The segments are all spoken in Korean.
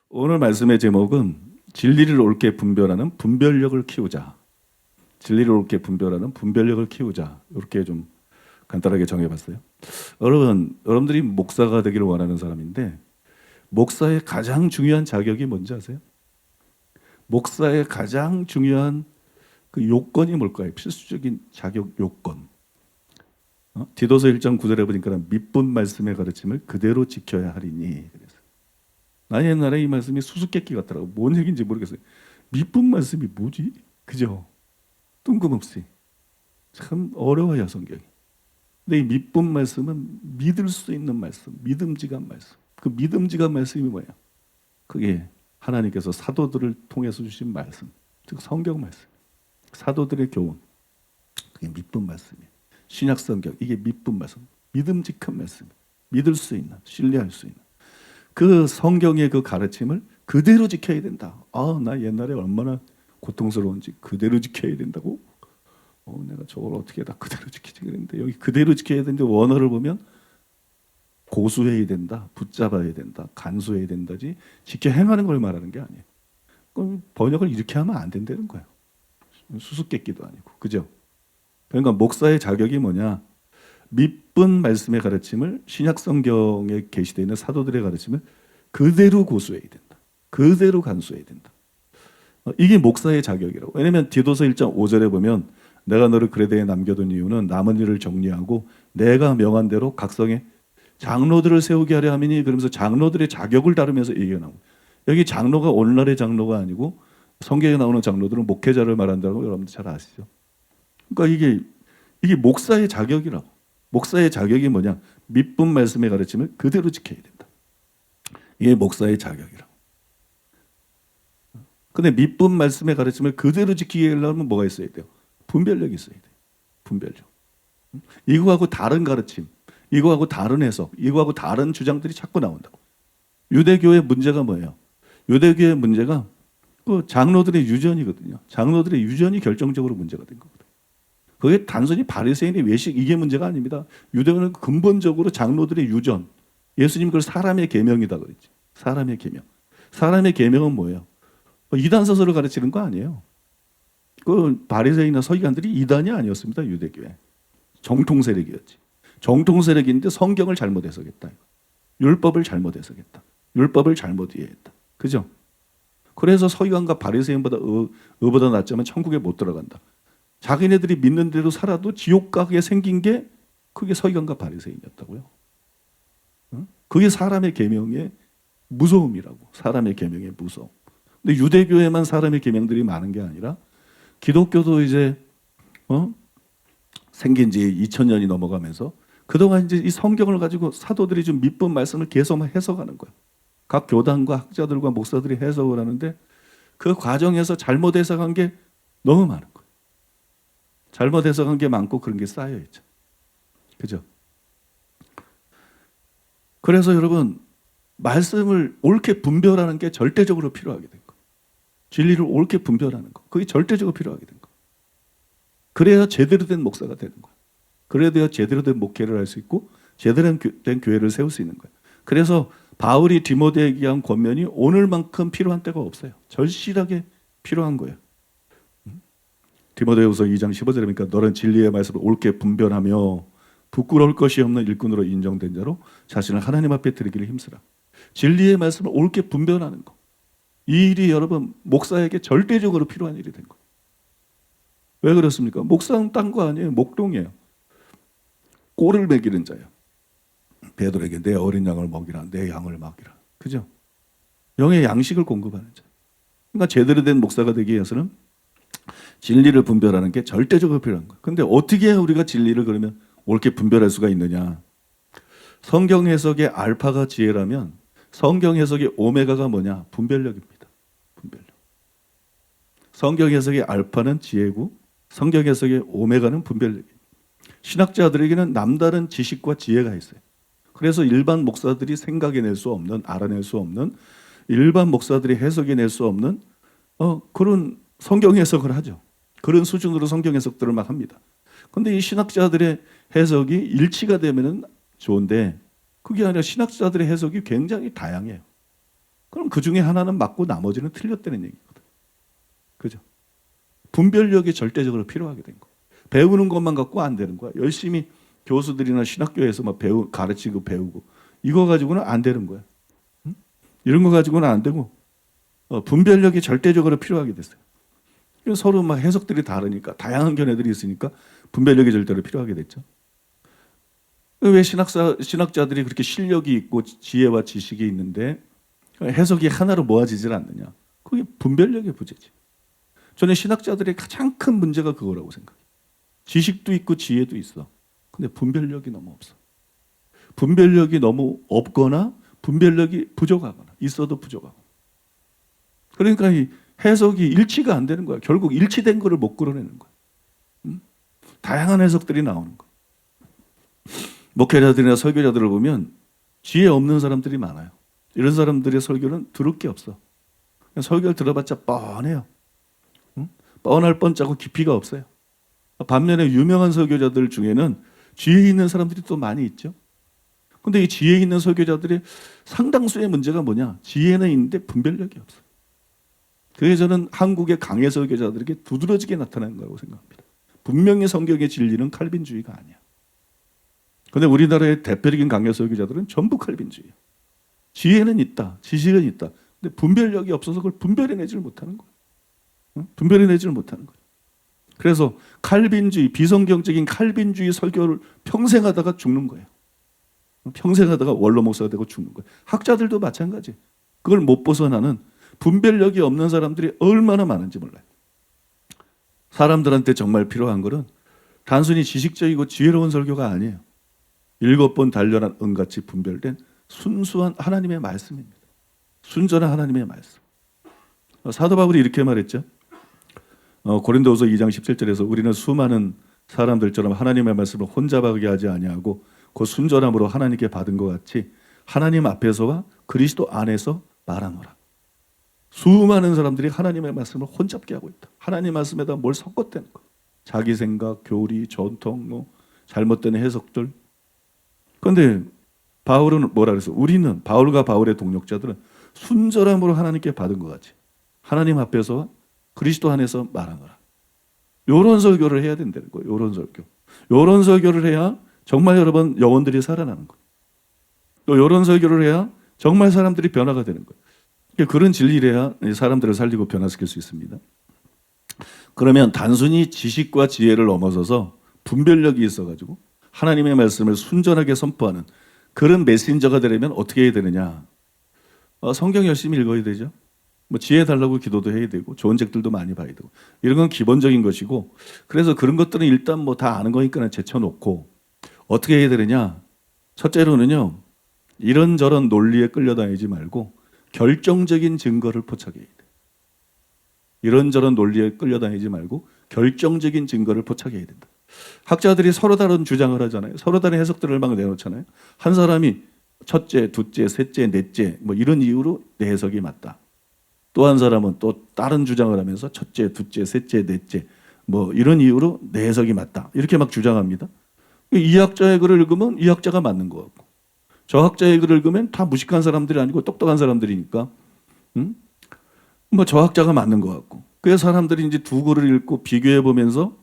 오늘 말씀의 제목은 진리를 옳게 분별하는 분별력을 키우자. 진리를 옳게 분별하는 분별력을 키우자. 이렇게 좀 간단하게 정해봤어요. 여러분들이 목사가 되기를 원하는 사람인데 목사의 가장 중요한 자격이 뭔지 아세요? 목사의 가장 중요한 그 요건이 뭘까요? 필수적인 자격 요건. 디도서 1장 9절에 보니까 믿본 말씀의 가르침을 그대로 지켜야 하리니. 그래서 나 옛날에 이 말씀이 수수께끼 같더라고. 뭔 얘기인지 모르겠어요. 믿본 말씀이 뭐지? 그죠? 뜬금없이. 참 어려워요, 성경이. 근데 이 믿본 말씀은 믿을 수 있는 말씀, 믿음직한 말씀. 그 믿음직한 말씀이 뭐예요? 그게 하나님께서 사도들을 통해서 주신 말씀, 즉 성경 말씀. 사도들의 교훈, 그게 믿본 말씀이에요. 신약 성경, 이게 믿본 말씀, 믿음직한 말씀, 믿을 수 있는, 신뢰할 수 있는 그 성경의 그 가르침을 그대로 지켜야 된다. 나 옛날에 얼마나 고통스러운지 그대로 지켜야 된다고. 내가 저걸 어떻게 다 그대로 지키지 그랬는데 여기 그대로 지켜야 되는데 원어를 보면 고수해야 된다, 붙잡아야 된다, 간수해야 된다지 지켜 행하는 걸 말하는 게 아니에요. 그럼 번역을 이렇게 하면 안 된다는 거예요. 수수께끼도 아니고, 그죠? 그러니까 목사의 자격이 뭐냐? 믿은 말씀의 가르침을 신약 성경에 계시되어 있는 사도들의 가르침을 그대로 고수해야 된다. 그대로 간수해야 된다. 이게 목사의 자격이라고. 왜냐하면 디도서 1장 5절에 보면 내가 너를 그레데에 남겨둔 이유는 남은 일을 정리하고 내가 명한 대로 각성에 장로들을 세우게 하려 함이니, 그러면서 장로들의 자격을 다루면서 얘기가 나오고, 여기 장로가 오늘날의 장로가 아니고 성경에 나오는 장로들은 목회자를 말한다고 여러분들 잘 아시죠? 그러니까 이게 목사의 자격이라고. 목사의 자격이 뭐냐? 믿은 말씀의 가르침을 그대로 지켜야 된다. 이게 목사의 자격이라고. 근데 믿은 말씀의 가르침을 그대로 지키게 하려면 뭐가 있어야 돼요? 분별력이 있어야 돼요. 분별력. 이거하고 다른 가르침, 이거하고 다른 해석, 이거하고 다른 주장들이 자꾸 나온다고. 유대교의 문제가 뭐예요? 유대교의 문제가 그 장로들의 유전이거든요. 장로들의 유전이 결정적으로 문제가 된 거거든요. 그게 단순히 바리새인의 외식 이게 문제가 아닙니다. 유대교는 근본적으로 장로들의 유전. 예수님 그걸 사람의 계명이다 그랬지. 사람의 계명. 사람의 계명은 뭐예요? 이단 서설을 가르치는 거 아니에요. 그 바리새인이나 서기관들이 이단이 아니었습니다. 유대교에. 정통 세력이었지. 정통 세력인데 성경을 잘못 해석했다. 율법을 잘못 해석했다. 율법을 잘못 이해했다. 그죠? 그래서 서기관과 바리새인보다 의보다 낫자면 천국에 못 들어간다. 자기네들이 믿는 대로 살아도 지옥 가게 생긴 게 그게 서기관과 바리새인이었다고요. 그게 사람의 계명의 무서움이라고. 사람의 계명의 무서움. 근데 유대교에만 사람의 계명들이 많은 게 아니라 기독교도 이제 생긴 지 2000년이 넘어가면서 그동안 이제 이 성경을 가지고 사도들이 좀 믿은 말씀을 계속 해석하는 거예요. 각 교단과 학자들과 목사들이 해석을 하는데 그 과정에서 잘못 해석한 게 너무 많은 거예요. 잘못 해석한 게 많고 그런 게 쌓여있죠. 그죠? 그래서 여러분, 말씀을 옳게 분별하는 게 절대적으로 필요하게 된 거예요. 진리를 옳게 분별하는 거. 그게 절대적으로 필요하게 된 거예요. 그래야 제대로 된 목사가 되는 거예요. 그래야 제대로 된 목회를 할 수 있고 제대로 된 교회를 세울 수 있는 거예요. 그래서 바울이 디모데에게 한 권면이 오늘만큼 필요한 때가 없어요. 절실하게 필요한 거예요. 디모데후서 2장 15절에 보니까 너는 진리의 말씀을 옳게 분별하며 부끄러울 것이 없는 일꾼으로 인정된 자로 자신을 하나님 앞에 드리기를 힘쓰라. 진리의 말씀을 옳게 분별하는 거. 이 일이 여러분 목사에게 절대적으로 필요한 일이 된 거예요. 왜 그렇습니까? 목사는 딴 거 아니에요. 목동이에요. 꼴을 먹이는 자예요. 베드로에게 내 어린 양을 먹이라, 내 양을 먹이라. 그죠? 영의 양식을 공급하는 자. 그러니까 제대로 된 목사가 되기 위해서는 진리를 분별하는 게 절대적으로 필요한 거예요. 근데 어떻게 우리가 진리를 그러면 옳게 분별할 수가 있느냐? 성경 해석의 알파가 지혜라면 성경 해석의 오메가가 뭐냐? 분별력입니다. 분별력. 성경 해석의 알파는 지혜고 성경 해석의 오메가는 분별력입니다. 신학자들에게는 남다른 지식과 지혜가 있어요. 그래서 일반 목사들이 생각해낼 수 없는, 알아낼 수 없는, 일반 목사들이 해석해낼 수 없는 그런 성경 해석을 하죠. 그런 수준으로 성경 해석들을 막 합니다. 그런데 이 신학자들의 해석이 일치가 되면 좋은데 그게 아니라 신학자들의 해석이 굉장히 다양해요. 그럼 그 중에 하나는 맞고 나머지는 틀렸다는 얘기거든. 그죠? 분별력이 절대적으로 필요하게 된 거. 배우는 것만 갖고 안 되는 거야. 열심히 교수들이나 신학교에서 막 가르치고 배우고 이거 가지고는 안 되는 거야. 응? 이런 거 가지고는 안 되고 분별력이 절대적으로 필요하게 됐어요. 서로 막 해석들이 다르니까 다양한 견해들이 있으니까 분별력이 절대로 필요하게 됐죠. 왜 신학자들이 그렇게 실력이 있고 지혜와 지식이 있는데 해석이 하나로 모아지질 않느냐? 그게 분별력의 부재지. 저는 신학자들의 가장 큰 문제가 그거라고 생각해요. 지식도 있고 지혜도 있어. 근데 분별력이 너무 없어. 분별력이 너무 없거나 분별력이 부족하거나 있어도 부족하고. 그러니까 이 해석이 일치가 안 되는 거야. 결국 일치된 거를 못 끌어내는 거야. 다양한 해석들이 나오는 거야. 목회자들이나 설교자들을 보면 지혜 없는 사람들이 많아요. 이런 사람들의 설교는 들을 게 없어. 그냥 설교를 들어봤자 뻔해요. 뻔할 뻔짜고 깊이가 없어요. 반면에 유명한 설교자들 중에는 지혜 있는 사람들이 또 많이 있죠. 근데 이 지혜 있는 설교자들의 상당수의 문제가 뭐냐? 지혜는 있는데 분별력이 없어. 그게 저는 한국의 강해 설교자들에게 두드러지게 나타나는 거라고 생각합니다. 분명히 성경의 진리는 칼빈주의가 아니야. 근데 우리나라의 대표적인 강해 설교자들은 전부 칼빈주의야. 지혜는 있다, 지식은 있다. 근데 분별력이 없어서 그걸 분별해내지를 못하는 거야. 분별해내지를 못하는 거야. 그래서 칼빈주의, 비성경적인 칼빈주의 설교를 평생 하다가 죽는 거예요. 평생 하다가 원로 목사가 되고 죽는 거예요. 학자들도 마찬가지. 그걸 못 벗어나는 분별력이 없는 사람들이 얼마나 많은지 몰라요. 사람들한테 정말 필요한 것은 단순히 지식적이고 지혜로운 설교가 아니에요. 7번 단련한 은같이 분별된 순수한 하나님의 말씀입니다. 순전한 하나님의 말씀. 사도 바울이 이렇게 말했죠. 고린도후서 2장 17절에서 우리는 수많은 사람들처럼 하나님의 말씀을 혼자 받게 하지 아니하고 그 순전함으로 하나님께 받은 것 같이 하나님 앞에서와 그리스도 안에서 말하노라. 수많은 사람들이 하나님의 말씀을 혼잡게 하고 있다. 하나님 말씀에다 뭘 섞었다는 거야. 자기 생각, 교리, 전통, 잘못된 해석들. 그런데 바울은 뭐라 그랬어? 우리는 바울과 바울의 동력자들은 순전함으로 하나님께 받은 것 같이 하나님 앞에서 그리스도 안에서 말하노라. 요런 설교를 해야 된다는 거예요. 요런 설교. 요런 설교를 해야 정말 여러분 영혼들이 살아나는 거예요. 또 요런 설교를 해야 정말 사람들이 변화가 되는 거예요. 그런 진리를 해야 사람들을 살리고 변화시킬 수 있습니다. 그러면 단순히 지식과 지혜를 넘어서서 분별력이 있어가지고 하나님의 말씀을 순전하게 선포하는 그런 메신저가 되려면 어떻게 해야 되느냐? 성경 열심히 읽어야 되죠. 뭐 지혜 달라고 기도도 해야 되고 좋은 책들도 많이 봐야 되고 이런 건 기본적인 것이고 그래서 그런 것들은 일단 뭐 다 아는 거니까 제쳐놓고 어떻게 해야 되느냐? 첫째로는요. 이런저런 논리에 끌려다니지 말고 결정적인 증거를 포착해야 돼. 이런저런 논리에 끌려다니지 말고 결정적인 증거를 포착해야 된다. 학자들이 서로 다른 주장을 하잖아요. 서로 다른 해석들을 막 내놓잖아요. 한 사람이 첫째, 둘째, 셋째, 넷째 뭐 이런 이유로 내 해석이 맞다. 또 한 사람은 또 다른 주장을 하면서 첫째, 둘째, 셋째, 넷째 뭐 이런 이유로 내 해석이 맞다. 이렇게 막 주장합니다. 이 학자의 글을 읽으면 이 학자가 맞는 것 같고 저 학자의 글을 읽으면 다 무식한 사람들이 아니고 똑똑한 사람들이니까 뭐 저 학자가 맞는 것 같고 그래서 사람들이 이제 두 글을 읽고 비교해 보면서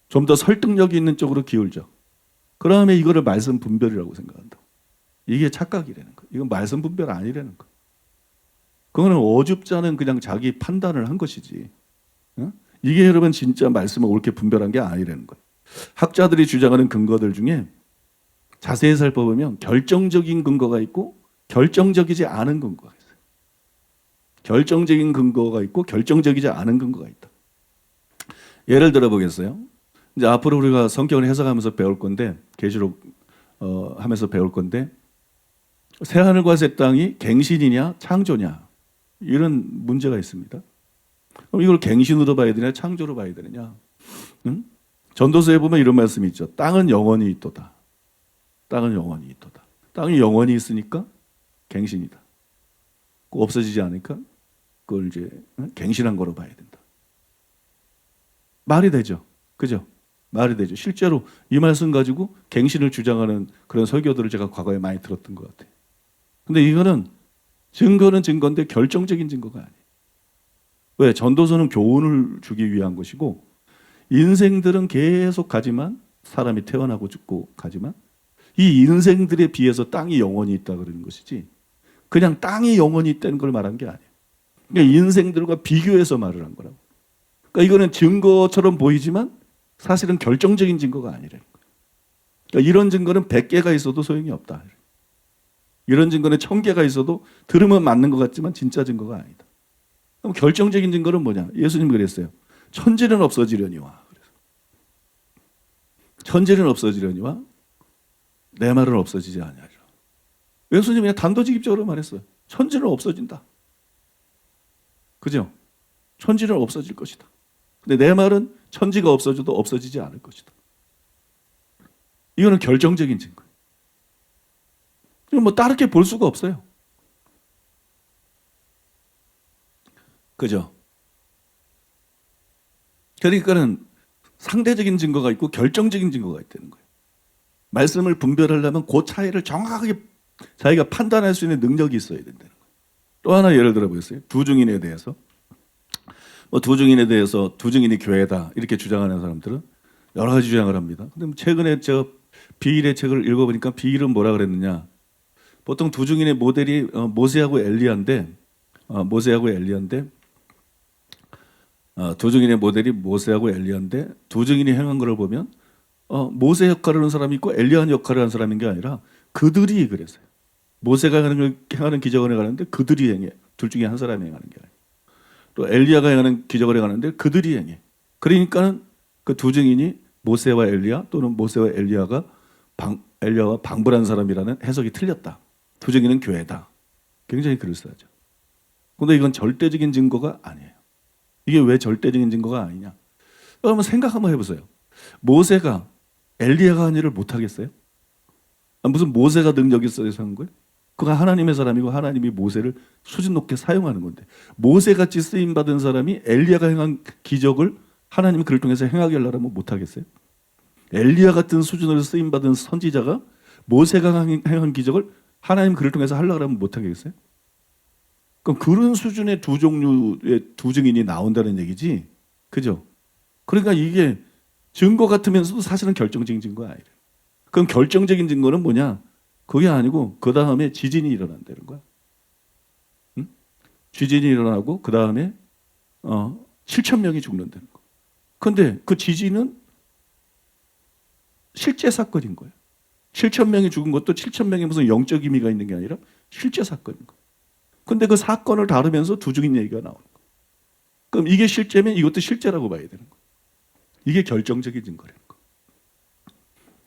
좀 더 설득력이 있는 쪽으로 기울죠. 그러면 이거를 말씀 분별이라고 생각한다. 이게 착각이라는 거예요. 이건 말씀 분별 아니라는 거예요. 그거는 어줍잖은 그냥 자기 판단을 한 것이지. 이게 여러분 진짜 말씀을 옳게 분별한 게 아니라는 거예요. 학자들이 주장하는 근거들 중에 자세히 살펴보면 결정적인 근거가 있고 결정적이지 않은 근거가 있어요. 결정적인 근거가 있고 결정적이지 않은 근거가 있다. 예를 들어 보겠어요. 이제 앞으로 우리가 성경을 해석하면서 배울 건데 계시록 하면서 배울 건데 새하늘과 새 땅이 갱신이냐 창조냐 이런 문제가 있습니다. 그럼 이걸 갱신으로 봐야 되냐 창조로 봐야 되느냐? 전도서에 보면 이런 말씀이 있죠. 땅은 영원히 있도다. 땅은 영원히 있도다. 땅이 영원히 있으니까 갱신이다. 없어지지 않으니까 그걸 이제 갱신한 거로 봐야 된다. 말이 되죠. 그죠? 말이 되죠. 실제로 이 말씀 가지고 갱신을 주장하는 그런 설교들을 제가 과거에 많이 들었던 것 같아요. 근데 이거는 증거는 증거인데 결정적인 증거가 아니에요. 왜? 전도서는 교훈을 주기 위한 것이고 인생들은 계속 가지만 사람이 태어나고 죽고 가지만 이 인생들에 비해서 땅이 영원히 있다 그러는 것이지 그냥 땅이 영원히 있다는 걸 말한 게 아니에요. 그러니까 인생들과 비교해서 말을 한 거라고. 그러니까 이거는 증거처럼 보이지만 사실은 결정적인 증거가 아니라는 거예요. 그러니까 이런 증거는 100개가 있어도 소용이 없다. 이런 증거는 1000개가 있어도 들으면 맞는 것 같지만 진짜 증거가 아니다. 그럼 결정적인 증거는 뭐냐? 예수님이 그랬어요. 천지는 없어지려니와. 천지는 없어지려니와 내 말은 없어지지 아니하리라. 예수님이 그냥 단도직입적으로 말했어요. 천지는 없어진다. 그죠? 천지는 없어질 것이다. 근데 내 말은 천지가 없어져도 없어지지 않을 것이다. 이거는 결정적인 증거예요. 뭐 다르게 볼 수가 없어요. 그죠? 그러니까는 상대적인 증거가 있고 결정적인 증거가 있다는 거예요. 말씀을 분별하려면 그 차이를 정확하게 자기가 판단할 수 있는 능력이 있어야 된다는 거예요. 또 하나 예를 들어 보겠어요. 두 증인에 대해서. 두 증인이 교회다 이렇게 주장하는 사람들은 여러 가지 주장을 합니다. 근데 최근에 제가 비일의 책을 읽어보니까 비일은 뭐라 그랬느냐. 보통 두 증인의 모델이 모세하고 엘리야인데 두 증인의 모델이 모세하고 엘리야인데 두 증인이 행한 것을 보면 모세 역할을 하는 사람이 있고 엘리야 역할을 하는 사람인 게 아니라 그들이 그랬어요. 모세가 행하는 기적을 행하는데 그들이 행해. 둘 중에 한 사람이 행하는 게 아니라. 또 엘리야가 행하는 기적을 행하는데 그들이 행해. 그러니까는 그 두 증인이 모세와 엘리야 또는 모세와 엘리야와 방불한 사람이라는 해석이 틀렸다. 두 증인은 교회다. 굉장히 그럴싸하죠. 그런데 이건 절대적인 증거가 아니에요. 이게 왜 절대적인 증거가 아니냐? 여러분 생각 한번 해보세요. 모세가 엘리야가 한 일을 못하겠어요? 무슨 모세가 능력이 있어서 하는 거예요? 그가 하나님의 사람이고 하나님이 모세를 수준 높게 사용하는 건데 모세같이 쓰임받은 사람이 엘리야가 행한 기적을 하나님이 그를 통해서 행하게 하려면 못하겠어요? 엘리야 같은 수준으로 쓰임받은 선지자가 모세가 행한 기적을 하나님 그를 통해서 하려고 하면 못하겠어요? 그럼 그런 수준의 두 종류의 두 증인이 나온다는 얘기지. 그죠? 그러니까 이게 증거 같으면서도 사실은 결정적인 증거가 아니에요. 그럼 결정적인 증거는 뭐냐? 그게 아니고 그 다음에 지진이 일어난다는 거야. 응? 지진이 일어나고 그 다음에 7,000명이 죽는다는 거. 그런데 그 지진은 실제 사건인 거예요. 7,000명이 죽은 것도 7,000명이 무슨 영적 의미가 있는 게 아니라 실제 사건인 거예요. 근데 그 사건을 다루면서 두 증인 얘기가 나오는 거예요. 그럼 이게 실제면 이것도 실제라고 봐야 되는 거예요. 이게 결정적인 증거라는 거예요.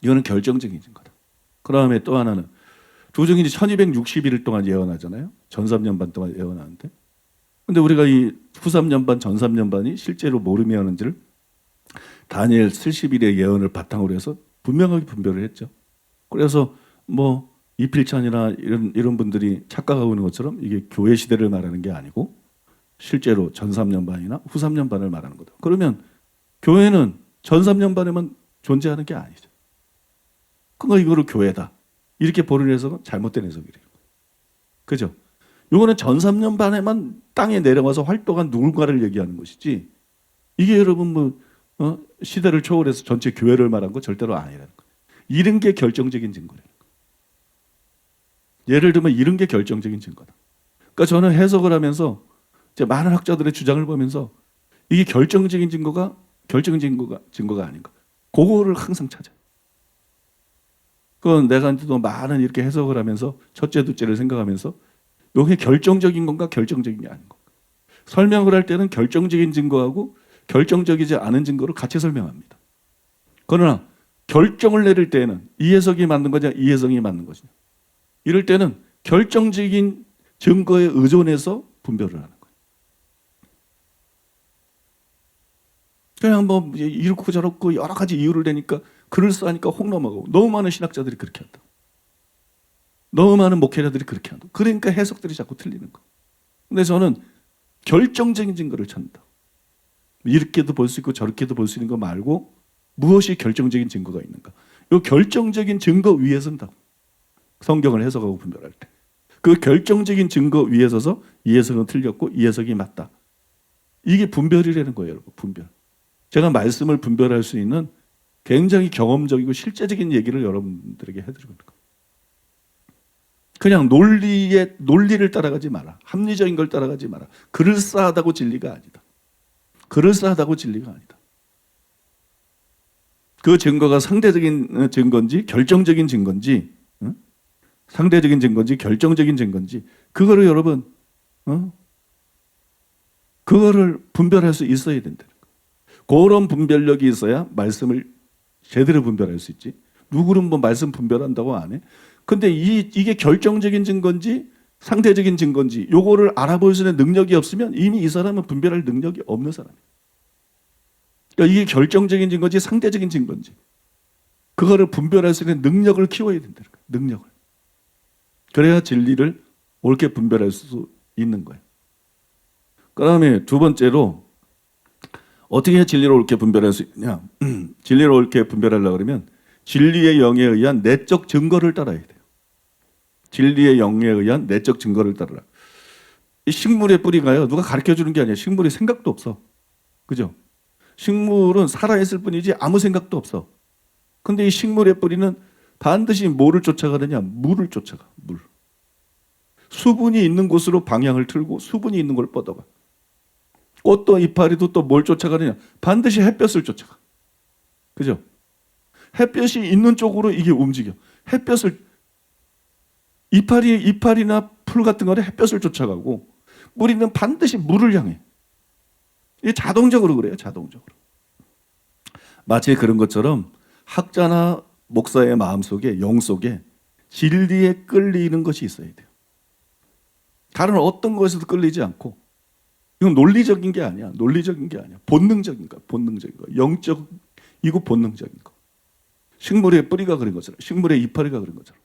이거는 결정적인 증거다. 그 다음에 또 하나는 두 증인이 1260일 동안 예언하잖아요. 전 3년 반 동안 예언하는데. 근데 우리가 이 후 3년 반, 전 3년 반이 실제로 모름이 하는지를 다니엘 70일의 예언을 바탕으로 해서 분명하게 분별을 했죠. 그래서 뭐 이필찬이나 이런 분들이 착각하고 있는 것처럼 이게 교회 시대를 말하는 게 아니고 실제로 전 3년 반이나 후 3년 반을 말하는 거다. 그러면 교회는 전 3년 반에만 존재하는 게 아니죠. 그러니까 이거를 교회다. 이렇게 보는 해석은 잘못된 해석이래요. 그죠? 이거는 전 3년 반에만 땅에 내려와서 활동한 누군가를 얘기하는 것이지 이게 여러분 시대를 초월해서 전체 교회를 말한 거 절대로 아니라는 거예요. 이런 게 결정적인 증거라는 거예요. 예를 들면 이런 게 결정적인 증거다. 그러니까 저는 해석을 하면서 이제 많은 학자들의 주장을 보면서 이게 결정적인 증거가 아닌가. 그거를 항상 찾아요. 그건 내가 또 많은 이렇게 해석을 하면서 첫째, 둘째를 생각하면서 이게 결정적인 건가 결정적인 게 아닌 건가. 설명을 할 때는 결정적인 증거하고 결정적이지 않은 증거를 같이 설명합니다. 그러나 결정을 내릴 때는 이 해석이 맞는 거냐 이 해석이 맞는 것이냐. 이럴 때는 결정적인 증거에 의존해서 분별을 하는 거예요. 그냥 뭐 이렇고 저렇고 여러 가지 이유를 대니까 그럴싸하니까 혹 넘어가고 너무 많은 신학자들이 그렇게 한다. 너무 많은 목회자들이 그렇게 한다. 그러니까 해석들이 자꾸 틀리는 거예요. 근데 저는 결정적인 증거를 찾는다. 이렇게도 볼 수 있고 저렇게도 볼 수 있는 거 말고 무엇이 결정적인 증거가 있는가. 이 결정적인 증거 위에 선다. 성경을 해석하고 분별할 때. 그 결정적인 증거 위에 서서 이 해석은 틀렸고 이 해석이 맞다. 이게 분별이라는 거예요, 여러분. 분별. 제가 말씀을 분별할 수 있는 굉장히 경험적이고 실제적인 얘기를 여러분들에게 해드리고 있는 거예요. 그냥 논리를 따라가지 마라. 합리적인 걸 따라가지 마라. 그럴싸하다고 진리가 아니다. 그럴싸하다고 진리가 아니다. 그 증거가 상대적인 증거인지 결정적인 증거인지, 상대적인 증거인지 결정적인 증거인지, 그거를 여러분, 그거를 분별할 수 있어야 된다는 거예요. 그런 분별력이 있어야 말씀을 제대로 분별할 수 있지. 누구는 뭐 말씀 분별한다고 안 해? 근데 이게 결정적인 증거인지 상대적인 증거인지 요거를 알아볼 수 있는 능력이 없으면 이미 이 사람은 분별할 능력이 없는 사람이에요. 그러니까 이게 결정적인 증거인지 상대적인 증거인지 그거를 분별할 수 있는 능력을 키워야 된다는 거예요. 능력을. 그래야 진리를 옳게 분별할 수 있는 거예요. 그 다음에 두 번째로 어떻게 해야 진리를 옳게 분별할 수 있냐. 진리를 옳게 분별하려고 그러면 진리의 영에 의한 내적 증거를 따라야 돼요. 진리의 영에 의한 내적 증거를 따르라. 이 식물의 뿌리가요, 누가 가르쳐 주는 게 아니에요. 식물이 생각도 없어. 그죠? 식물은 살아있을 뿐이지 아무 생각도 없어. 근데 이 식물의 뿌리는 반드시 뭐를 쫓아가느냐? 물을 쫓아가. 물. 수분이 있는 곳으로 방향을 틀고 수분이 있는 걸 뻗어가. 꽃도 이파리도 또 뭘 쫓아가느냐? 반드시 햇볕을 쫓아가. 그죠? 햇볕이 있는 쪽으로 이게 움직여. 햇볕을 이파리나 풀 같은 거는 햇볕을 쫓아가고 뿌리는 반드시 물을 향해. 이게 자동적으로 그래요. 자동적으로. 마치 그런 것처럼 학자나 목사의 마음속에 영 속에 진리에 끌리는 것이 있어야 돼요. 다른 어떤 것에도 끌리지 않고 이건 논리적인 게 아니야. 논리적인 게 아니야. 본능적인 거. 본능적인 거. 영적이고 본능적인 거. 식물의 뿌리가 그런 것처럼 식물의 이파리가 그런 것처럼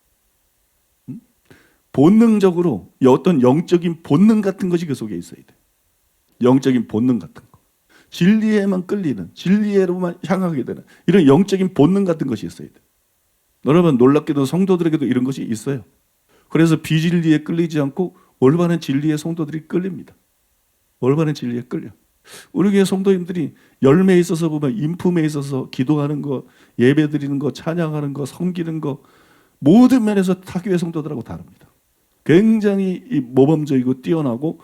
본능적으로 어떤 영적인 본능 같은 것이 그 속에 있어야 돼. 영적인 본능 같은 거. 진리에만 끌리는, 진리로만 향하게 되는 이런 영적인 본능 같은 것이 있어야 돼. 여러분 놀랍게도 성도들에게도 이런 것이 있어요. 그래서 비진리에 끌리지 않고 올바른 진리의 성도들이 끌립니다. 올바른 진리에 끌려. 우리 교회 성도님들이 열매에 있어서 보면 인품에 있어서 기도하는 거, 예배 드리는 거, 찬양하는 거, 섬기는 거 모든 면에서 타교회 성도들하고 다릅니다. 굉장히 모범적이고 뛰어나고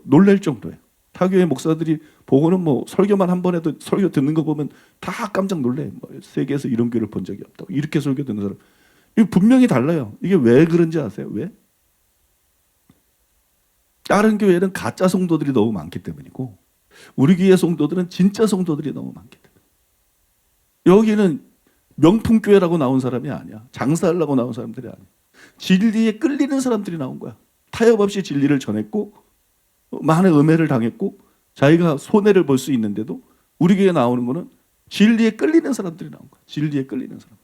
놀랄 정도예요. 타교회 목사들이 보고는 뭐 설교만 한 번 해도 설교 듣는 거 보면 다 깜짝 놀래. 세계에서 이런 교회를 본 적이 없다고. 이렇게 설교 듣는 사람. 이거 분명히 달라요. 이게 왜 그런지 아세요? 왜? 다른 교회는 가짜 성도들이 너무 많기 때문이고 우리 교회 성도들은 진짜 성도들이 너무 많기 때문에 여기는 명품 교회라고 나온 사람이 아니야. 장사하려고 나온 사람들이 아니야. 진리에 끌리는 사람들이 나온 거야. 타협 없이 진리를 전했고 많은 음해를 당했고 자기가 손해를 볼 수 있는데도 우리 교회에 나오는 거는 진리에 끌리는 사람들이 나온 거야. 진리에 끌리는 사람들.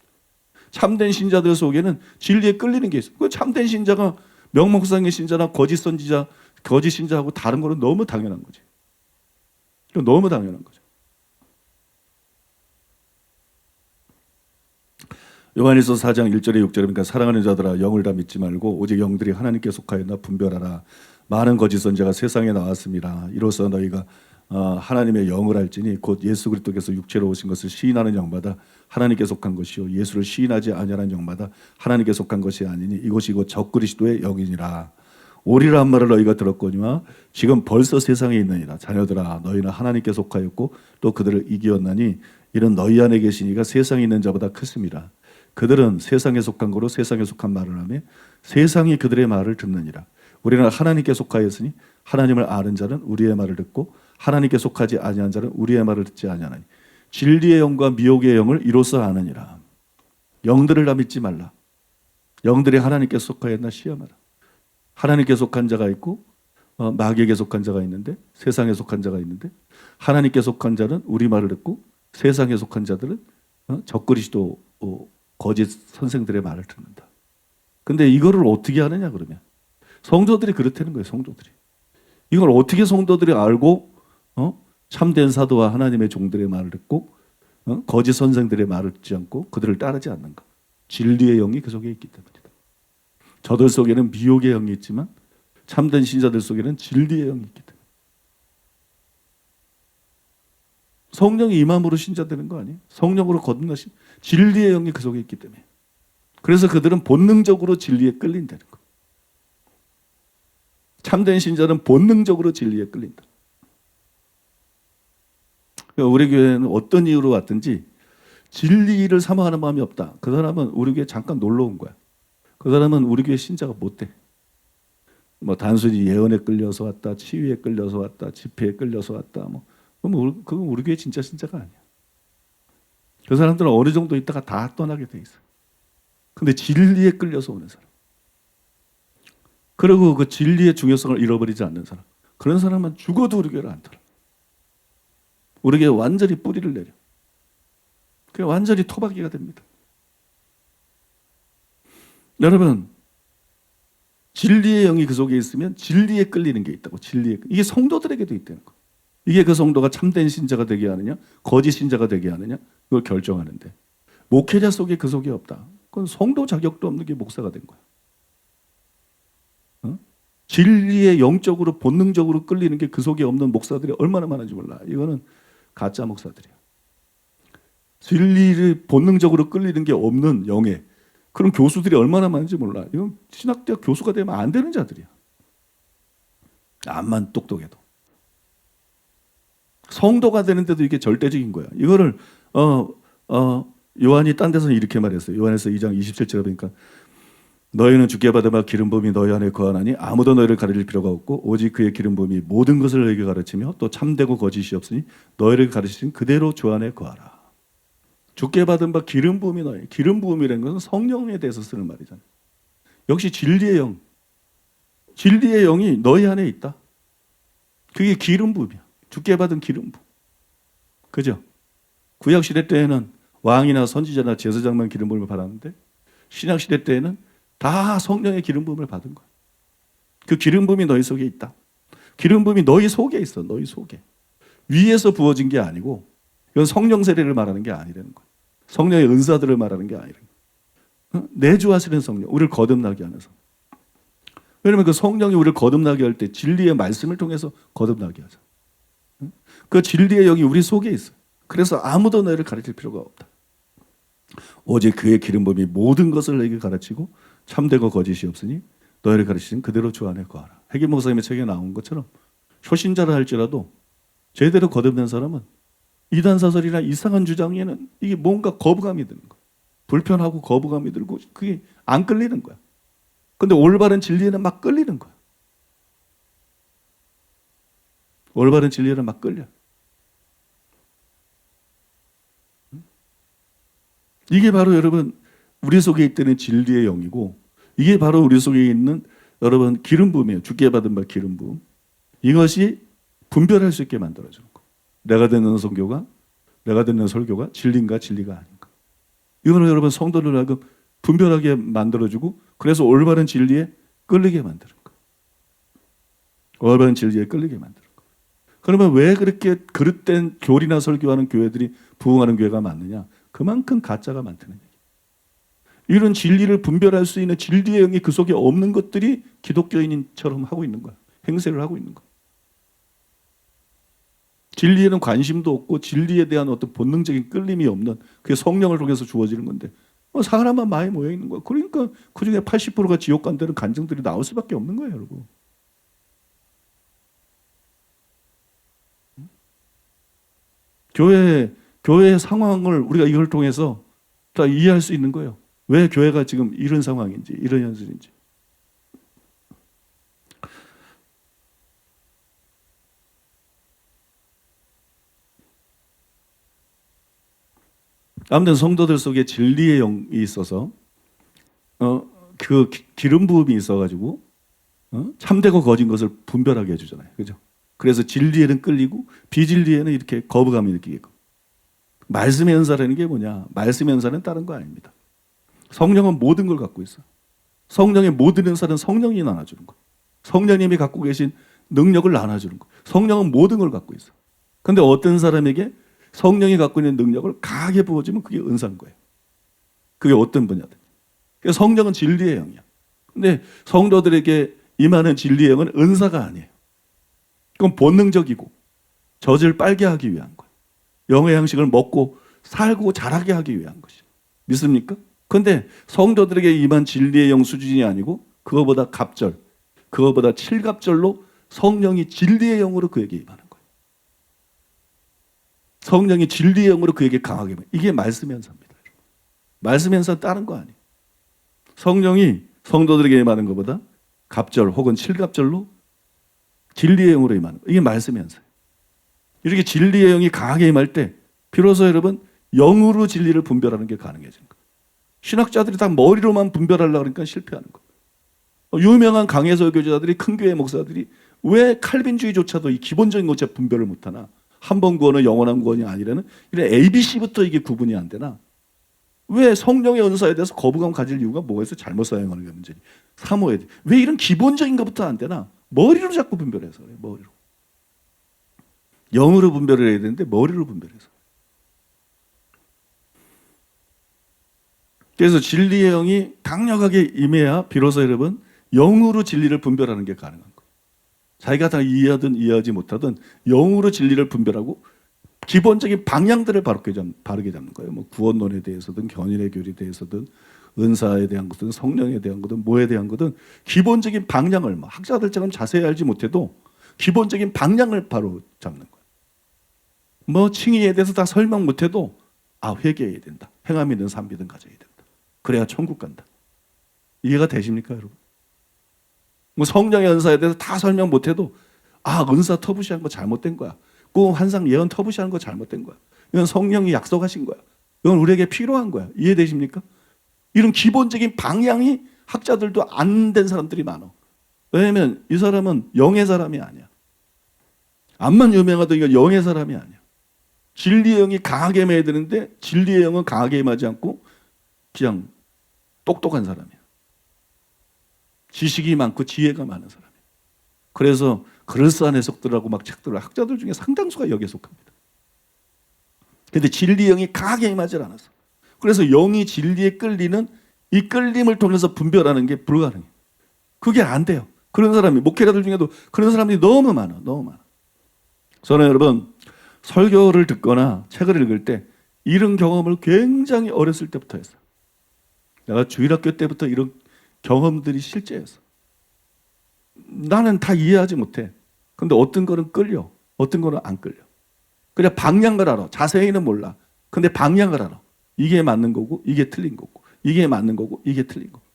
참된 신자들 속에는 진리에 끌리는 게 있어. 그 참된 신자가 명목상의 신자나 거짓 선지자, 거짓 신자하고 다른 거는 너무 당연한 거지. 너무 당연한 거죠. 요한일서 4장 1절에 6절에 그러니까 사랑하는 자들아 영을 다 믿지 말고 오직 영들이 하나님께 속하였나 분별하라. 많은 거짓 선지자가 세상에 나왔습니다. 이로써 너희가 하나님의 영을 알지니 곧 예수 그리스도께서 육체로 오신 것을 시인하는 영마다 하나님께 속한 것이요 예수를 시인하지 아니하는 영마다 하나님께 속한 것이 아니니 이것이 곧 적그리스도의 영이니라. 오리란 말을 너희가 들었거니와 지금 벌써 세상에 있느니라. 자녀들아 너희는 하나님께 속하였고 또 그들을 이기었나니 이는 너희 안에 계신 이가 세상에 있는 자보다 크습니다. 그들은 세상에 속한 거로 세상에 속한 말을 하며 세상이 그들의 말을 듣느니라. 우리는 하나님께 속하였으니 하나님을 아는 자는 우리의 말을 듣고 하나님께 속하지 아니한 자는 우리의 말을 듣지 아니하나니 진리의 영과 미혹의 영을 이로써 아느니라. 영들을 다 믿지 말라. 영들이 하나님께 속하였나 시험하라. 하나님께 속한 자가 있고 마귀에게 속한 자가 있는데 세상에 속한 자가 있는데 하나님께 속한 자는 우리 말을 듣고 세상에 속한 자들은 적그리스도 거짓 선생들의 말을 듣는다. 근데 이거를 어떻게 하느냐 그러면 성도들이 그렇다는 거예요. 성도들이 이걸 어떻게 성도들이 알고 참된 사도와 하나님의 종들의 말을 듣고 거짓 선생들의 말을 듣지 않고 그들을 따르지 않는가. 진리의 영이 그 속에 있기 때문이다. 저들 속에는 미혹의 영이 있지만 참된 신자들 속에는 진리의 영이 있기 때문에. 성령이 임함으로 신자 되는 거 아니에요? 성령으로 거듭나신 진리의 영이 그 속에 있기 때문에. 그래서 그들은 본능적으로 진리에 끌린다는 거. 참된 신자는 본능적으로 진리에 끌린다. 그러니까 우리 교회는 어떤 이유로 왔든지 진리를 사모하는 마음이 없다. 그 사람은 우리 교회 잠깐 놀러 온 거야. 그 사람은 우리 교회 신자가 못 돼. 뭐 단순히 예언에 끌려서 왔다, 치유에 끌려서 왔다, 집회에 끌려서 왔다. 뭐 그건 우리 교회 진짜 신자가 아니야. 그 사람들은 어느 정도 있다가 다 떠나게 돼 있어. 근데 진리에 끌려서 오는 사람. 그리고 그 진리의 중요성을 잃어버리지 않는 사람. 그런 사람은 죽어도 우리 교회를 안 들어. 우리 교회 완전히 뿌리를 내려. 그게 완전히 토박이가 됩니다. 여러분, 진리의 영이 그 속에 있으면 진리에 끌리는 게 있다고. 이게 성도들에게도 있다는 거. 이게 그 성도가 참된 신자가 되게 하느냐, 거짓 신자가 되게 하느냐, 그걸 결정하는데, 목회자 속에 그 속에 없다. 그건 성도 자격도 없는 게 목사가 된 거야. 진리에 영적으로 본능적으로 끌리는 게 그 속에 없는 목사들이 얼마나 많은지 몰라. 이거는 가짜 목사들이야. 진리를 본능적으로 끌리는 게 없는 영에 그런 교수들이 얼마나 많은지 몰라. 이건 신학대학 교수가 되면 안 되는 자들이야. 암만 똑똑해도. 성도가 되는데도 이게 절대적인 거야. 이거를 요한이 딴 데서는 이렇게 말했어요. 요한에서 2장 27절에 보니까 너희는 주께 받은 바 기름 부음이 너희 안에 거하나니 아무도 너희를 가르칠 필요가 없고 오직 그의 기름 부음이 모든 것을 너희에게 가르치며 또 참되고 거짓이 없으니 너희를 가르치신 그대로 주 안에 거하라. 주께 받은 바 기름 부음이 너희. 기름 부음이라는 것은 성령에 대해서 쓰는 말이잖아요. 역시 진리의 영. 진리의 영이 너희 안에 있다. 그게 기름 부음이야. 주께 받은 기름 부음. 그죠? 구약 시대 때에는 왕이나 선지자나 제사장만 기름 부음을 받았는데 신약 시대 때에는 다 성령의 기름 부음을 받은 거야. 그 기름 부음이 너희 속에 있다. 기름 부음이 너희 속에 있어. 너희 속에. 위에서 부어진 게 아니고 이건 성령 세례를 말하는 게 아니라는 거야. 성령의 은사들을 말하는 게 아니라는 거야. 내주하시는 성령, 우리를 거듭나게 하는 성령. 왜냐하면 그 성령이 우리를 거듭나게 할 때 진리의 말씀을 통해서 거듭나게 하죠. 그 진리의 영이 우리 속에 있어. 그래서 아무도 너희를 가르칠 필요가 없다. 오직 그의 기름 부음이 모든 것을 너에게 가르치고 참되고 거짓이 없으니 너희를 가르치신 그대로 주 안에 거하라. 해김 목사님의 책에 나온 것처럼 초신자라 할지라도 제대로 거듭난 사람은 이단 사설이나 이상한 주장에는 이게 뭔가 거부감이 드는 거야. 불편하고 거부감이 들고 그게 안 끌리는 거야. 근데 올바른 진리에는 막 끌리는 거야. 올바른 진리에는 막 끌려. 이게 바로 여러분 우리 속에 있다는 진리의 영이고 이게 바로 우리 속에 있는 여러분 기름 부음이에요. 주께 받은 바 기름 부음. 이것이 분별할 수 있게 만들어주는 거예요. 내가 듣는 선교가 내가 듣는 설교가 진리인가 진리가 아닌가. 이거는 여러분 성도를 하여금 분별하게 만들어주고 그래서 올바른 진리에 끌리게 만드는 거예요. 올바른 진리에 끌리게 만드는 거예요. 그러면 왜 그렇게 그릇된 교리나 설교하는 교회들이 부흥하는 교회가 많느냐? 그만큼 가짜가 많다는 얘기예요. 이런 진리를 분별할 수 있는 진리의 영이 그 속에 없는 것들이 기독교인처럼 하고 있는 거야. 행세를 하고 있는 거야. 진리에는 관심도 없고 진리에 대한 어떤 본능적인 끌림이 없는 그게 성령을 통해서 주어지는 건데 사람만 많이 모여 있는 거야. 그러니까 그중에 80%가 지옥 간다는 간증들이 나올 수밖에 없는 거예요, 여러분. 교회의 상황을 우리가 이걸 통해서 다 이해할 수 있는 거예요. 왜 교회가 지금 이런 상황인지, 이런 현실인지. 아무튼 성도들 속에 진리의 영이 있어서 그 기름 부음이 있어가지고 참되고 거짓 것을 분별하게 해주잖아요, 그죠? 그래서 진리에는 끌리고 비진리에는 이렇게 거부감이 느끼게끔. 말씀의 은사라는 게 뭐냐? 말씀의 은사는 다른 거 아닙니다. 성령은 모든 걸 갖고 있어. 성령의 모든 은사는 성령이 나눠주는 거. 성령님이 갖고 계신 능력을 나눠주는 거. 성령은 모든 걸 갖고 있어. 그런데 어떤 사람에게 성령이 갖고 있는 능력을 강하게 부어주면 그게 은사인 거예요. 그게 어떤 분야든. 그래서 성령은 진리의 영이야. 근데 성도들에게 임하는 진리의 영은 은사가 아니에요. 그건 본능적이고 젖을 빨게 하기 위한 거예요. 영의 양식을 먹고 살고 자라게 하기 위한 것이죠. 믿습니까? 그런데 성도들에게 임한 진리의 영 수준이 아니고 그거보다 갑절, 그거보다 칠갑절로 성령이 진리의 영으로 그에게 임하는 거예요. 성령이 진리의 영으로 그에게 강하게 임해요. 이게 말씀의 연사입니다. 말씀의 연사는 다른 거 아니에요. 성령이 성도들에게 임하는 것보다 갑절 혹은 칠갑절로 진리의 영으로 임하는 거예요. 이게 말씀의 연사예요. 이렇게 진리의 영이 강하게 임할 때 비로소 여러분 영으로 진리를 분별하는 게 가능해지는 거예요. 신학자들이 다 머리로만 분별하려고 그러니까 실패하는 거예요. 유명한 강해설 교제자들이 큰 교회 목사들이 왜 칼빈주의조차도 이 기본적인 것째 분별을 못하나? 한 번 구원은 영원한 구원이 아니라는 이런 ABC부터 이게 구분이 안 되나? 왜 성령의 은사에 대해서 거부감 가질 이유가 뭐가 있어? 잘못 사용하는 게 문제지. 사모해야 돼. 왜 이런 기본적인 것부터 안 되나? 머리로 자꾸 분별해서 그래요. 머리로. 영으로 분별을 해야 되는데 머리로 분별해서. 그래서 진리의 영이 강력하게 임해야 비로소 여러분 영으로 진리를 분별하는 게 가능한 거예요. 자기가 다 이해하든 이해하지 못하든 영으로 진리를 분별하고 기본적인 방향들을 바르게 잡는 거예요. 뭐 구원론에 대해서든 견인의 교리에 대해서든 은사에 대한 것든 성령에 대한 것든 뭐에 대한 것든 기본적인 방향을 학자들처럼 자세히 알지 못해도 기본적인 방향을 바로 잡는 거예요. 뭐 칭의에 대해서 다 설명 못해도 회개해야 된다. 행함 있는 삶 믿음 가져야 된다. 그래야 천국 간다. 이해가 되십니까, 여러분? 뭐 성령의 은사에 대해서 다 설명 못해도 은사 터부시한 거 잘못된 거야. 꿈 환상 예언 터부시한 거 잘못된 거야. 이건 성령이 약속하신 거야. 이건 우리에게 필요한 거야. 이해되십니까? 이런 기본적인 방향이 학자들도 안 된 사람들이 많아. 왜냐하면 이 사람은 영의 사람이 아니야. 암만 유명하도 이건 영의 사람이 아니야. 진리의 영이 강하게 임해야 되는데 진리의 영은 강하게 임하지 않고 그냥 똑똑한 사람이야. 지식이 많고 지혜가 많은 사람이야. 그래서 그럴싸한 해석들하고 막 책들을 학자들 중에 상당수가 여기에 속합니다. 그런데 진리의 영이 강하게 임하지 않았어. 그래서 영이 진리에 끌리는 이 끌림을 통해서 분별하는 게 불가능해. 그게 안 돼요. 그런 사람이 목회자들 중에도 그런 사람들이 너무 많아. 너무 많아. 저는 여러분 설교를 듣거나 책을 읽을 때 이런 경험을 굉장히 어렸을 때부터 했어요. 내가 주일학교 때부터 이런 경험들이 실제였어. 나는 다 이해하지 못해. 근데 어떤 거는 끌려. 어떤 거는 안 끌려. 그냥 방향을 알아. 자세히는 몰라. 근데 방향을 알아. 이게 맞는 거고 이게 틀린 거고 이게 맞는 거고 이게 틀린 거고.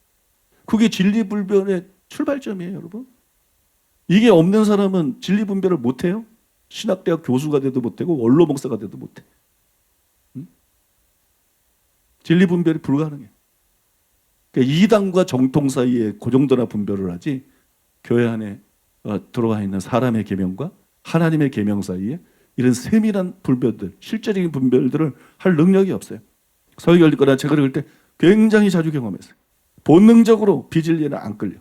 그게 진리분별의 출발점이에요, 여러분. 이게 없는 사람은 진리분별을 못해요. 신학대학 교수가 돼도 못하고 원로 목사가 돼도 못해. 응? 진리분별이 불가능해. 그러니까 이단과 정통 사이에 그 정도나 분별을 하지 교회 안에 들어와 있는 사람의 계명과 하나님의 계명 사이에 이런 세밀한 분별들, 실제적인 분별들을 할 능력이 없어요. 설교를 읽거나 책을 읽을 때 굉장히 자주 경험했어요. 본능적으로 비진리에는 안 끌려.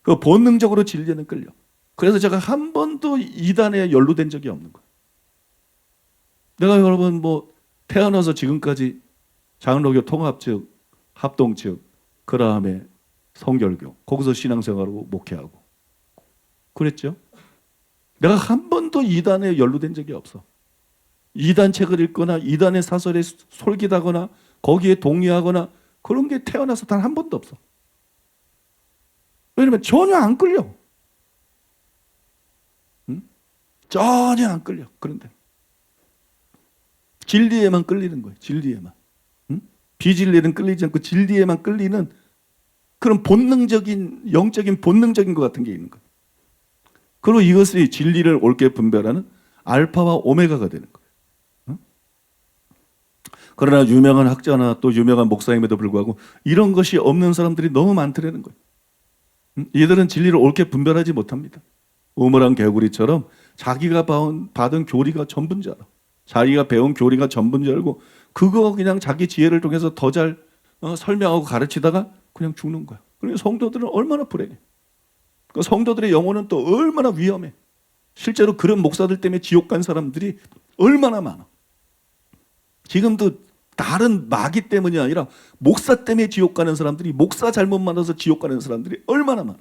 그 본능적으로 진리에는 끌려. 그래서 제가 한 번도 이단에 연루된 적이 없는 거예요. 내가 여러분 태어나서 지금까지 장로교 통합 측, 합동 측, 그 다음에 성결교, 거기서 신앙생활하고 목회하고 그랬죠. 내가 한 번도 이단에 연루된 적이 없어. 이단 책을 읽거나 이단의 사설에 솔깃하거나 거기에 동의하거나 그런 게 태어나서 단 한 번도 없어. 왜냐면 전혀 안 끌려. 응? 전혀 안 끌려. 그런데 진리에만 끌리는 거예요. 진리에만. 응? 비진리에는 끌리지 않고 진리에만 끌리는 그런 본능적인 영적인 본능적인 것 같은 게 있는 거예요. 그리고 이것이 진리를 옳게 분별하는 알파와 오메가가 되는 거예요. 응? 그러나 유명한 학자나 또 유명한 목사임에도 불구하고 이런 것이 없는 사람들이 너무 많더라는 거예요. 이들은 진리를 옳게 분별하지 못합니다. 우물한 개구리처럼 자기가 받은 교리가 전부인 줄 알아. 자기가 배운 교리가 전부인 줄 알고 그거 그냥 자기 지혜를 통해서 더 잘 설명하고 가르치다가 그냥 죽는 거야. 그러니까 성도들은 얼마나 불행해. 그 성도들의 영혼은 또 얼마나 위험해. 실제로 그런 목사들 때문에 지옥 간 사람들이 얼마나 많아. 지금도 다른 마귀 때문이 아니라 목사 때문에 지옥 가는 사람들이, 목사 잘못 만나서 지옥 가는 사람들이 얼마나 많아.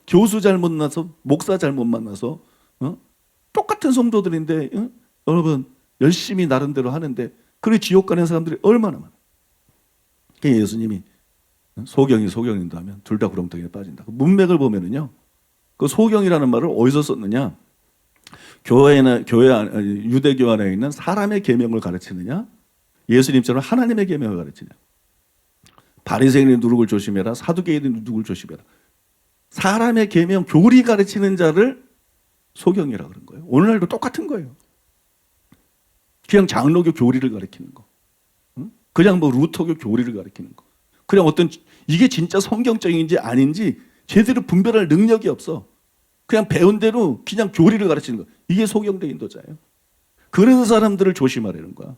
교수 잘못 만나서, 목사 잘못 만나서, 똑같은 성도들인데, 여러분 열심히 나름대로 하는데 그래 지옥 가는 사람들이 얼마나 많아. 예수님이 소경이 소경인도 하면 둘 다 구렁텅이에 빠진다. 그 문맥을 보면은요, 그 소경이라는 말을 어디서 썼느냐? 유대교 안에 있는 사람의 계명을 가르치느냐, 예수님처럼 하나님의 계명을 가르치냐. 바리새인의 누룩을 조심해라, 사두개인의 누룩을 조심해라. 사람의 계명, 교리 가르치는 자를 소경이라 그런 거예요. 오늘날도 똑같은 거예요. 그냥 장로교 교리를 가르치는 거, 그냥 뭐 루터교 교리를 가르치는 거, 그냥 어떤 이게 진짜 성경적인지 아닌지 제대로 분별할 능력이 없어. 그냥 배운 대로 그냥 교리를 가르치는 거. 이게 소경대 인도자예요. 그런 사람들을 조심하라는 거야.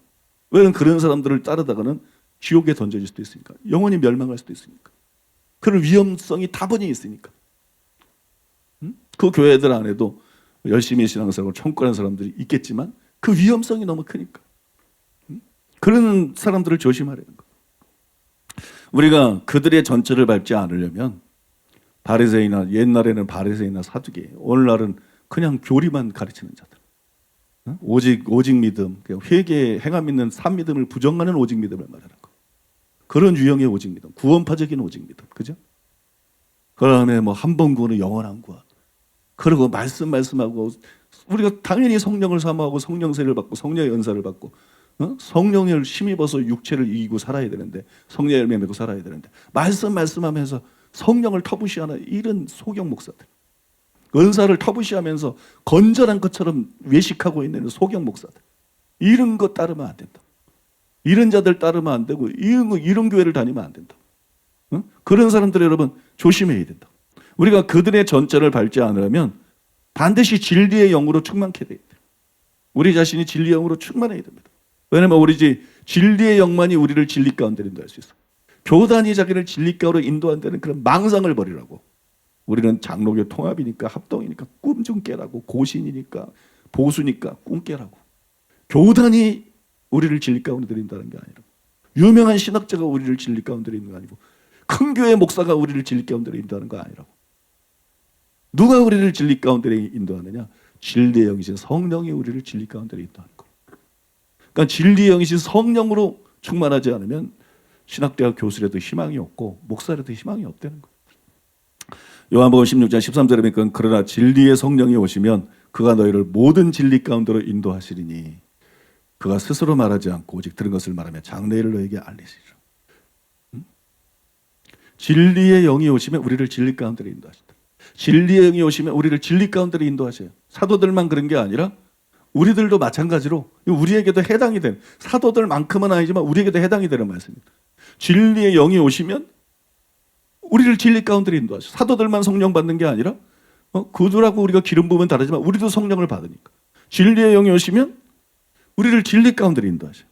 왜냐면 그런 사람들을 따르다가는 지옥에 던져질 수도 있으니까. 영원히 멸망할 수도 있으니까. 그런 위험성이 다분히 있으니까. 그 교회들 안에도 열심히 신앙생활을 청구하는 사람들이 있겠지만 그 위험성이 너무 크니까. 그런 사람들을 조심하라는 거야. 우리가 그들의 전철을 밟지 않으려면 바리새인이나, 옛날에는 바리새인이나 사두개, 오늘날은 그냥 교리만 가르치는 자들, 오직 믿음, 회개, 행함 있는 산 믿음을 부정하는 오직 믿음을 말하는 거. 그런 유형의 오직 믿음, 구원파적인 오직 믿음, 그죠? 그 다음에 뭐 한 번 구원은 영원한 구원. 그리고 말씀하고 우리가 당연히 성령을 사모하고 성령세를 받고 성령의 은사를 받고, 성령을 힘입어서 육체를 이기고 살아야 되는데, 성령의 열매 맺고 살아야 되는데, 말씀하면서 성령을 터부시하는 이런 소경 목사들, 은사를 터부시하면서 건전한 것처럼 외식하고 있는 소경 목사들, 이런 거 따르면 안 된다. 이런 자들 따르면 안 되고, 이런 교회를 다니면 안 된다. 그런 사람들 여러분 조심해야 된다. 우리가 그들의 전철을 밟지 않으려면 반드시 진리의 영으로 충만케 돼야 돼요. 우리 자신이 진리의 영으로 충만해야 됩니다. 왜냐하면 우리 진리의 영만이 우리를 진리 가운데 인도할 수 있어. 교단이 자기를 진리 가운데 인도한다는 그런 망상을 버리라고. 우리는 장로교 통합이니까, 합동이니까 꿈 좀 깨라고, 고신이니까, 보수니까 꿈 깨라고. 교단이 우리를 진리 가운데 드린다는 게 아니라, 유명한 신학자가 우리를 진리 가운데 있는 거 아니고, 큰 교회 목사가 우리를 진리 가운데 인도하는 거 아니라고. 누가 우리를 진리 가운데 인도하느냐? 진리의 영이신 성령이 우리를 진리 가운데 인도하는 거. 그러니까 진리의 영이신 성령으로 충만하지 않으면 신학대학 교수라도 희망이 없고 목사라도 희망이 없다는 거예요. 요한복음 16장 13절에 보니까 그러나 진리의 성령이 오시면 그가 너희를 모든 진리 가운데로 인도하시리니 그가 스스로 말하지 않고 오직 들은 것을 말하며 장래를 너에게 알리시리라. 진리의 영이 오시면 우리를 진리 가운데로 인도하신다. 진리의 영이 오시면 우리를 진리 가운데로 인도하셔요. 사도들만 그런 게 아니라 우리들도 마찬가지로 우리에게도 해당이 되는, 사도들만큼은 아니지만 우리에게도 해당이 되는 말씀입니다. 진리의 영이 오시면 우리를 진리 가운데로 인도하셔. 사도들만 성령 받는 게 아니라 그들하고 우리가 기름 부으면 다르지만 우리도 성령을 받으니까 진리의 영이 오시면 우리를 진리 가운데로 인도하셔.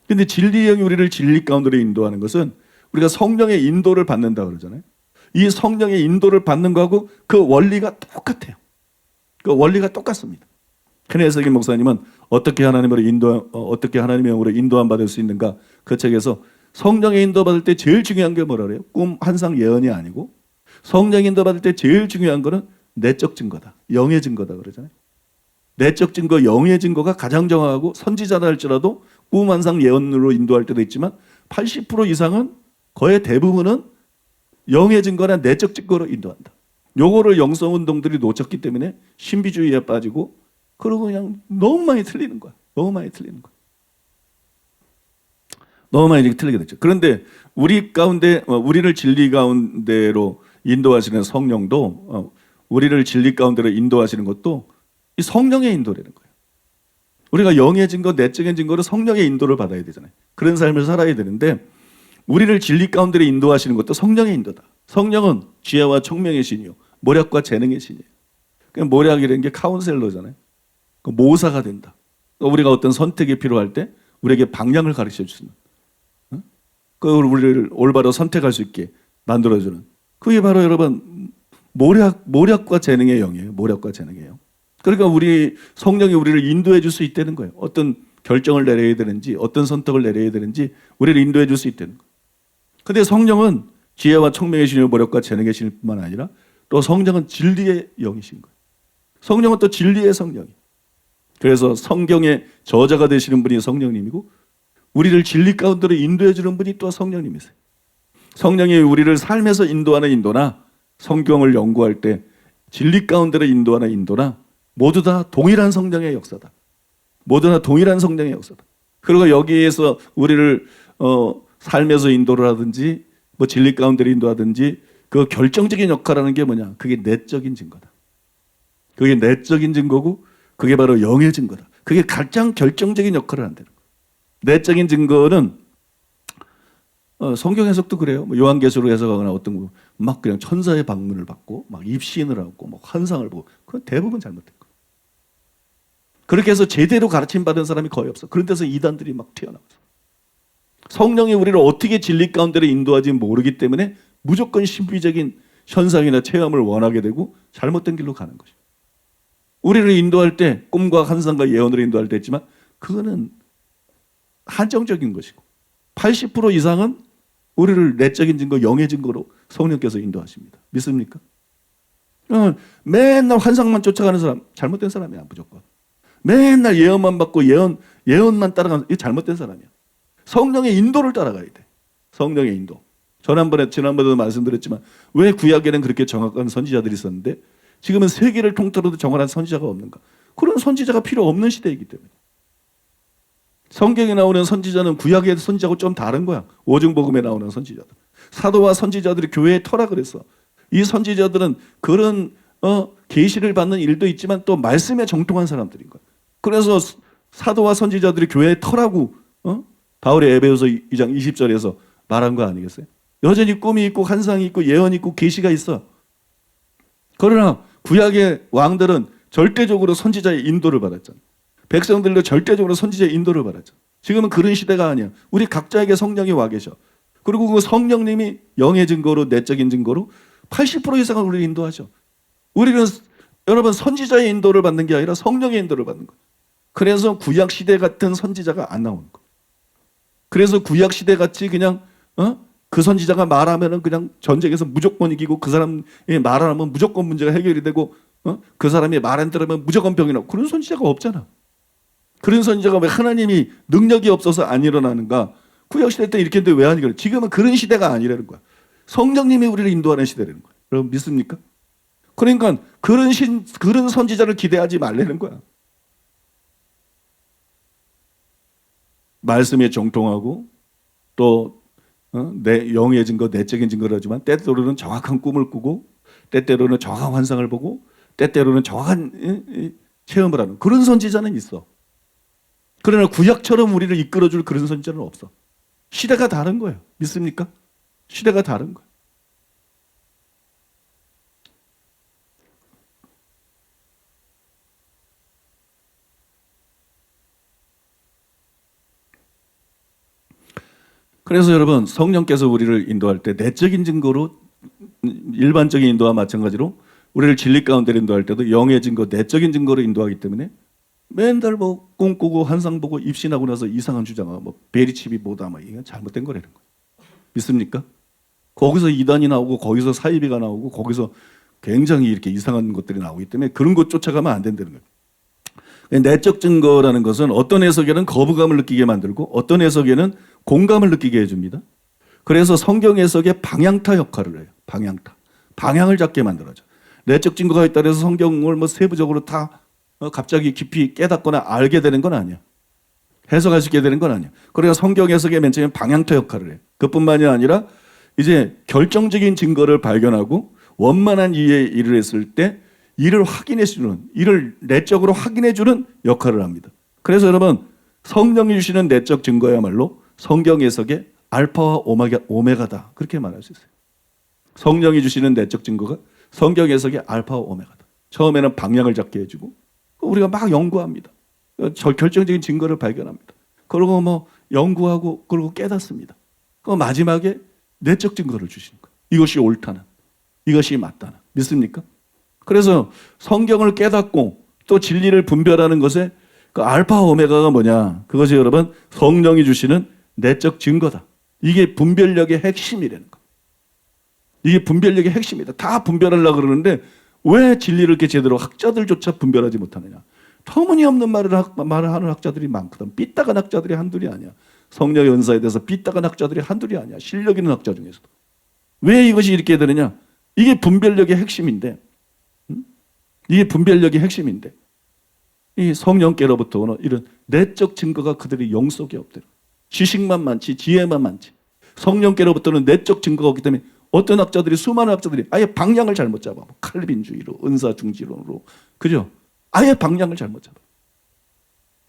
근데 진리의 영이 우리를 진리 가운데로 인도하는 것은 우리가 성령의 인도를 받는다 그러잖아요. 이 성령의 인도를 받는 거하고 그 원리가 똑같아요. 그 원리가 똑같습니다. 큰해석인 목사님은 어떻게 하나님의 영으로 인도함 받을 수 있는가, 그 책에서 성령의 인도 받을 때 제일 중요한 게 뭐라 그래요? 꿈, 환상, 예언이 아니고 성령의 인도 받을 때 제일 중요한 거는 내적 증거다, 영의 증거다 그러잖아요. 내적 증거, 영의 증거가 가장 정확하고, 선지자다 할지라도 꿈, 환상, 예언으로 인도할 때도 있지만 80% 이상은, 거의 대부분은 영의 증거나 내적 증거로 인도한다. 요거를 영성운동들이 놓쳤기 때문에 신비주의에 빠지고, 그러고 그냥 너무 많이 틀리는 거야. 너무 많이 틀리는 거야. 너무 많이 틀리게 됐죠. 그런데 우리 가운데, 우리를 진리 가운데로 인도하시는 성령도, 우리를 진리 가운데로 인도하시는 것도 이 성령의 인도라는 거예요. 우리가 영의 증거, 내적인 증거로 성령의 인도를 받아야 되잖아요. 그런 삶을 살아야 되는데, 우리를 진리 가운데로 인도하시는 것도 성령의 인도다. 성령은 지혜와 총명의 신이요 모략과 재능의 신이에요. 그러니까 모략이라는 게 카운셀러잖아요. 모사가 된다. 우리가 어떤 선택이 필요할 때 우리에게 방향을 가르쳐 주시는, 그걸 우리를 올바로 선택할 수 있게 만들어주는, 그게 바로 여러분 모략과 재능의 영이에요. 모략과 재능의 영. 그러니까 성령이 우리를 인도해 줄 수 있다는 거예요. 어떤 결정을 내려야 되는지 어떤 선택을 내려야 되는지 우리를 인도해 줄 수 있다는 거예요. 근데 성령은 지혜와 총명의 신유 모력과 재능의 신뿐만 아니라 또 성령은 진리의 영이신 거예요. 성령은 또 진리의 성령이에요. 그래서 성경의 저자가 되시는 분이 성령님이고 우리를 진리 가운데로 인도해 주는 분이 또 성령님이세요. 성령이 우리를 삶에서 인도하는 인도나 성경을 연구할 때 진리 가운데로 인도하는 인도나 모두 다 동일한 성령의 역사다. 모두 다 동일한 성령의 역사다. 그리고 여기에서 우리를 삶에서 인도를 하든지 뭐 진리 가운데로 인도하든지 그 결정적인 역할을 하는 게 뭐냐? 그게 내적인 증거다. 그게 내적인 증거고 그게 바로 영의 증거다. 그게 가장 결정적인 역할을 한다는 거예요. 내적인 증거는 성경 해석도 그래요. 뭐 요한계시록 해석하거나 어떤 거 막 그냥 천사의 방문을 받고 막 입신을 하고 막 환상을 보고 그건 대부분 잘못된 거예요. 그렇게 해서 제대로 가르침 받은 사람이 거의 없어. 그런 데서 이단들이 막 튀어나와서 성령이 우리를 어떻게 진리 가운데로 인도하지 모르기 때문에 무조건 신비적인 현상이나 체험을 원하게 되고 잘못된 길로 가는 것이죠. 우리를 인도할 때 꿈과 환상과 예언으로 인도할 때 있지만 그거는 한정적인 것이고 80% 이상은 우리를 내적인 증거, 영의 증거로 성령께서 인도하십니다. 믿습니까? 맨날 환상만 쫓아가는 사람 잘못된 사람이야 무조건. 맨날 예언만 받고 예언만 따라가는 이 잘못된 사람이야. 성령의 인도를 따라가야 돼. 성령의 인도. 지난번에도 말씀드렸지만 왜 구약에는 그렇게 정확한 선지자들이 있었는데 지금은 세계를 통틀어도 정확한 선지자가 없는가? 그런 선지자가 필요 없는 시대이기 때문에. 성경에 나오는 선지자는 구약의 선지자하고 좀 다른 거야. 오중복음에 나오는 선지자들. 사도와 선지자들이 교회에 터라 그랬어. 이 선지자들은 그런 계시를 받는 일도 있지만 또 말씀에 정통한 사람들인 거야. 그래서 사도와 선지자들이 교회에 터라고 바울의 에베소서 2장 20절에서 말한 거 아니겠어요? 여전히 꿈이 있고 환상이 있고 예언이 있고 계시가 있어. 그러나 구약의 왕들은 절대적으로 선지자의 인도를 받았잖아. 백성들도 절대적으로 선지자의 인도를 받았죠. 지금은 그런 시대가 아니야. 우리 각자에게 성령이 와 계셔. 그리고 그 성령님이 영의 증거로 내적인 증거로 80% 이상을 우리를 인도하죠. 우리는 여러분 선지자의 인도를 받는 게 아니라 성령의 인도를 받는 거예요. 그래서 구약 시대 같은 선지자가 안 나오는 거예요. 그래서 구약 시대 같이 그냥 그 선지자가 말하면은 그냥 전쟁에서 무조건 이기고 그 사람이 말을 하면 무조건 문제가 해결이 되고 그 사람이 말 안 들으면 무조건 병이 나고 그런 선지자가 없잖아. 그런 선지자가 왜 하나님이 능력이 없어서 안 일어나는가? 구약시대 때 이렇게 했는데 왜 안 일어나? 지금은 그런 시대가 아니라는 거야. 성령님이 우리를 인도하는 시대라는 거야. 여러분 믿습니까? 그러니까 그런 선지자를 기대하지 말라는 거야. 말씀에 정통하고 또 내 영의 증거, 내적인 증거를 하지만 때때로는 정확한 꿈을 꾸고 때때로는 정확한 환상을 보고 때때로는 정확한 체험을 하는 그런 선지자는 있어. 그러나 구약처럼 우리를 이끌어줄 그런 선지자는 없어. 시대가 다른 거예요. 믿습니까? 시대가 다른 거예요. 그래서 여러분 성령께서 우리를 인도할 때 내적인 증거로 일반적인 인도와 마찬가지로 우리를 진리 가운데 인도할 때도 영의 증거, 내적인 증거로 인도하기 때문에 맨날 뭐 꿈꾸고 환상 보고 입신하고 나서 이상한 주장하고 뭐 베리칩이 뭐다 막 이건 잘못된 거라는 거예요. 믿습니까? 거기서 이단이 나오고 거기서 사이비가 나오고 거기서 굉장히 이렇게 이상한 것들이 나오기 때문에 그런 것 쫓아가면 안 된다는 거예요. 내적 증거라는 것은 어떤 해석에는 거부감을 느끼게 만들고 어떤 해석에는 공감을 느끼게 해줍니다. 그래서 성경 해석의 방향타 역할을 해요. 방향을 잡게 만들어줘. 내적 증거가 있다 해서 성경을 뭐 세부적으로 다 갑자기 깊이 깨닫거나 알게 되는 건 아니야. 해석할 수 있게 되는 건 아니야. 그러니까 성경 해석의 맨 처음에 방향타 역할을 해. 그뿐만이 아니라 이제 결정적인 증거를 발견하고 원만한 이해에 이르렀을 때 이를 확인해주는, 이를 내적으로 확인해주는 역할을 합니다. 그래서 여러분 성령이 주시는 내적 증거야말로 성경 해석의 알파와 오메가다. 그렇게 말할 수 있어요. 성령이 주시는 내적 증거가 성경 해석의 알파와 오메가다. 처음에는 방향을 잡게 해주고 우리가 막 연구합니다. 결정적인 증거를 발견합니다. 그리고 뭐 연구하고 그리고 깨닫습니다. 그 마지막에 내적 증거를 주시는 거예요. 이것이 옳다는, 이것이 맞다는. 믿습니까? 그래서 성경을 깨닫고 또 진리를 분별하는 것에 그 알파 오메가가 뭐냐? 그것이 여러분 성령이 주시는 내적 증거다. 이게 분별력의 핵심이라는 거. 이게 분별력의 핵심이다. 다 분별하려고 그러는데 왜 진리를 이렇게 제대로 학자들조차 분별하지 못하느냐? 터무니없는 말을 하는 학자들이 많거든. 삐딱한 학자들이 한둘이 아니야. 성령의 은사에 대해서 삐딱한 학자들이 한둘이 아니야. 실력 있는 학자 중에서도. 왜 이것이 이렇게 되느냐? 이게 분별력의 핵심인데, 이게 분별력의 핵심인데, 이 성령께로부터 오는 이런 내적 증거가 그들의 영 속에 없대요. 지식만 많지, 지혜만 많지. 성령께로부터는 내적 증거가 없기 때문에 어떤 학자들이, 수많은 학자들이 아예 방향을 잘못 잡아. 칼빈주의로, 은사중지론으로. 그죠? 아예 방향을 잘못 잡아.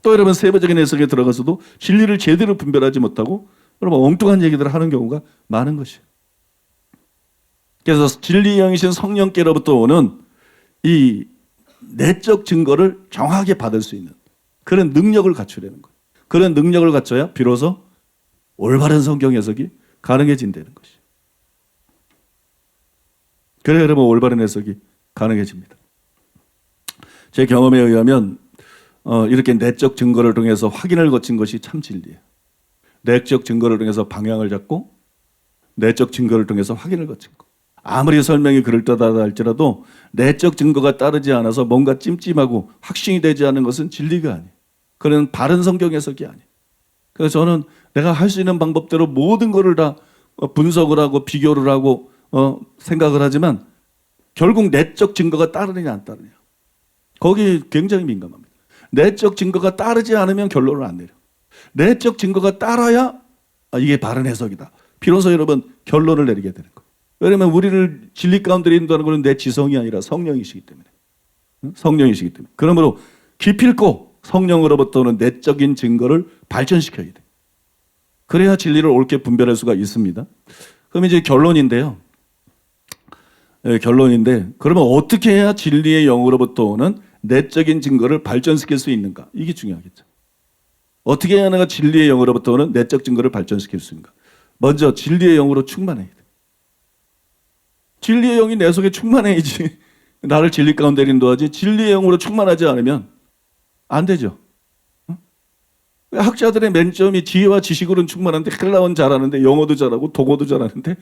또 여러분 세부적인 해석에 들어가서도 진리를 제대로 분별하지 못하고 여러분 엉뚱한 얘기들을 하는 경우가 많은 것이에요. 그래서 진리의 영이신 성령께로부터 오는 이 내적 증거를 정확하게 받을 수 있는 그런 능력을 갖추려는 거예요. 그런 능력을 갖춰야 비로소 올바른 성경 해석이 가능해진다는 것이에요. 그래야 여러분 올바른 해석이 가능해집니다. 제 경험에 의하면 이렇게 내적 증거를 통해서 확인을 거친 것이 참 진리예요. 내적 증거를 통해서 방향을 잡고 내적 증거를 통해서 확인을 거친 것. 아무리 설명이 그럴듯하다 할지라도 내적 증거가 따르지 않아서 뭔가 찜찜하고 확신이 되지 않은 것은 진리가 아니에요. 그건 바른 성경 해석이 아니에요. 그래서 저는 내가 할 수 있는 방법대로 모든 것을 다 분석을 하고 비교를 하고 생각을 하지만 결국 내적 증거가 따르느냐 안 따르느냐. 거기 굉장히 민감합니다. 내적 증거가 따르지 않으면 결론을 안 내려. 내적 증거가 따라야 이게 바른 해석이다. 비로소 여러분 결론을 내리게 되는 거예요. 왜냐하면 우리를 진리 가운데 인도하는 것은 내 지성이 아니라 성령이시기 때문에. 성령이시기 때문에. 그러므로 기필코 성령으로부터 오는 내적인 증거를 발전시켜야 돼. 그래야 진리를 옳게 분별할 수가 있습니다. 그럼 이제 결론인데요. 결론인데 그러면 어떻게 해야 진리의 영으로부터 오는 내적인 증거를 발전시킬 수 있는가? 이게 중요하겠죠. 어떻게 해야 내가 진리의 영으로부터 오는 내적 증거를 발전시킬 수 있는가? 먼저 진리의 영으로 충만해야 돼. 진리의 영이 내 속에 충만해야지 나를 진리 가운데 인도하지. 진리의 영으로 충만하지 않으면 안 되죠. 학자들의 맨점이 지혜와 지식으로는 충만한데 헬라어는 잘하는데 영어도 잘하고 독어도 잘하는데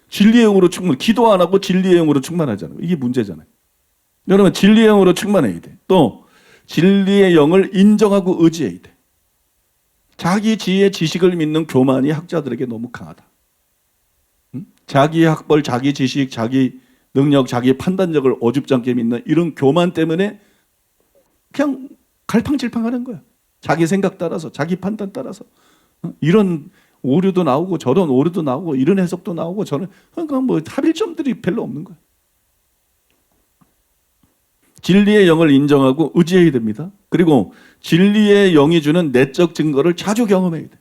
진리의 영으로 기도 안 하고 진리의 영으로 충만하잖아요. 이게 문제잖아요. 여러분 진리의 영으로 충만해야 돼. 또 진리의 영을 인정하고 의지해야 돼. 자기 지혜 지식을 믿는 교만이 학자들에게 너무 강하다. 자기 학벌, 자기 지식, 자기 능력, 자기 판단력을 어줍지 믿는 이런 교만 때문에 그냥 갈팡질팡하는 거야. 자기 생각 따라서, 자기 판단 따라서 이런 오류도 나오고 저런 오류도 나오고 이런 해석도 나오고 저런 그러니까 뭐 합일점들이 별로 없는 거야. 진리의 영을 인정하고 의지해야 됩니다. 그리고 진리의 영이 주는 내적 증거를 자주 경험해야 돼.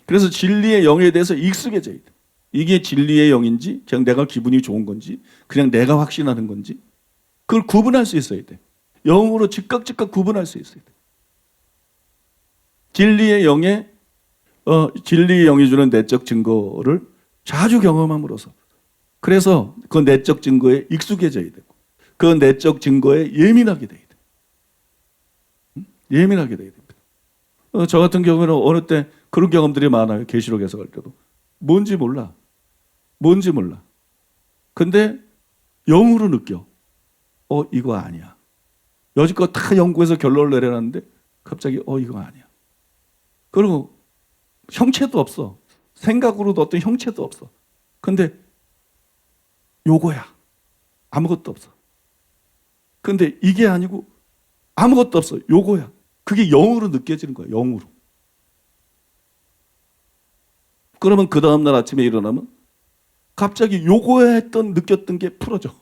그래서 진리의 영에 대해서 익숙해져야 돼. 이게 진리의 영인지 그냥 내가 기분이 좋은 건지 그냥 내가 확신하는 건지 그걸 구분할 수 있어야 돼. 영으로 즉각 구분할 수 있어야 돼. 진리의 영이 주는 내적 증거를 자주 경험함으로써 그래서 그 내적 증거에 익숙해져야 되고 그 내적 증거에 예민하게 돼야 돼. 예민하게 돼야 됩니다. 저 같은 경우에는 어느 때 그런 경험들이 많아요. 계시록 해석할 때도. 뭔지 몰라. 근데 영으로 느껴. 이거 아니야. 여지껏 다 연구해서 결론을 내려놨는데 갑자기 이거 아니야. 그리고 형체도 없어. 생각으로도 어떤 형체도 없어. 근데 요거야. 아무것도 없어. 근데 이게 아니고 아무것도 없어. 요거야. 그게 영으로 느껴지는 거야. 영으로. 그러면 그 다음날 아침에 일어나면 갑자기 요거야 느꼈던 게 풀어져.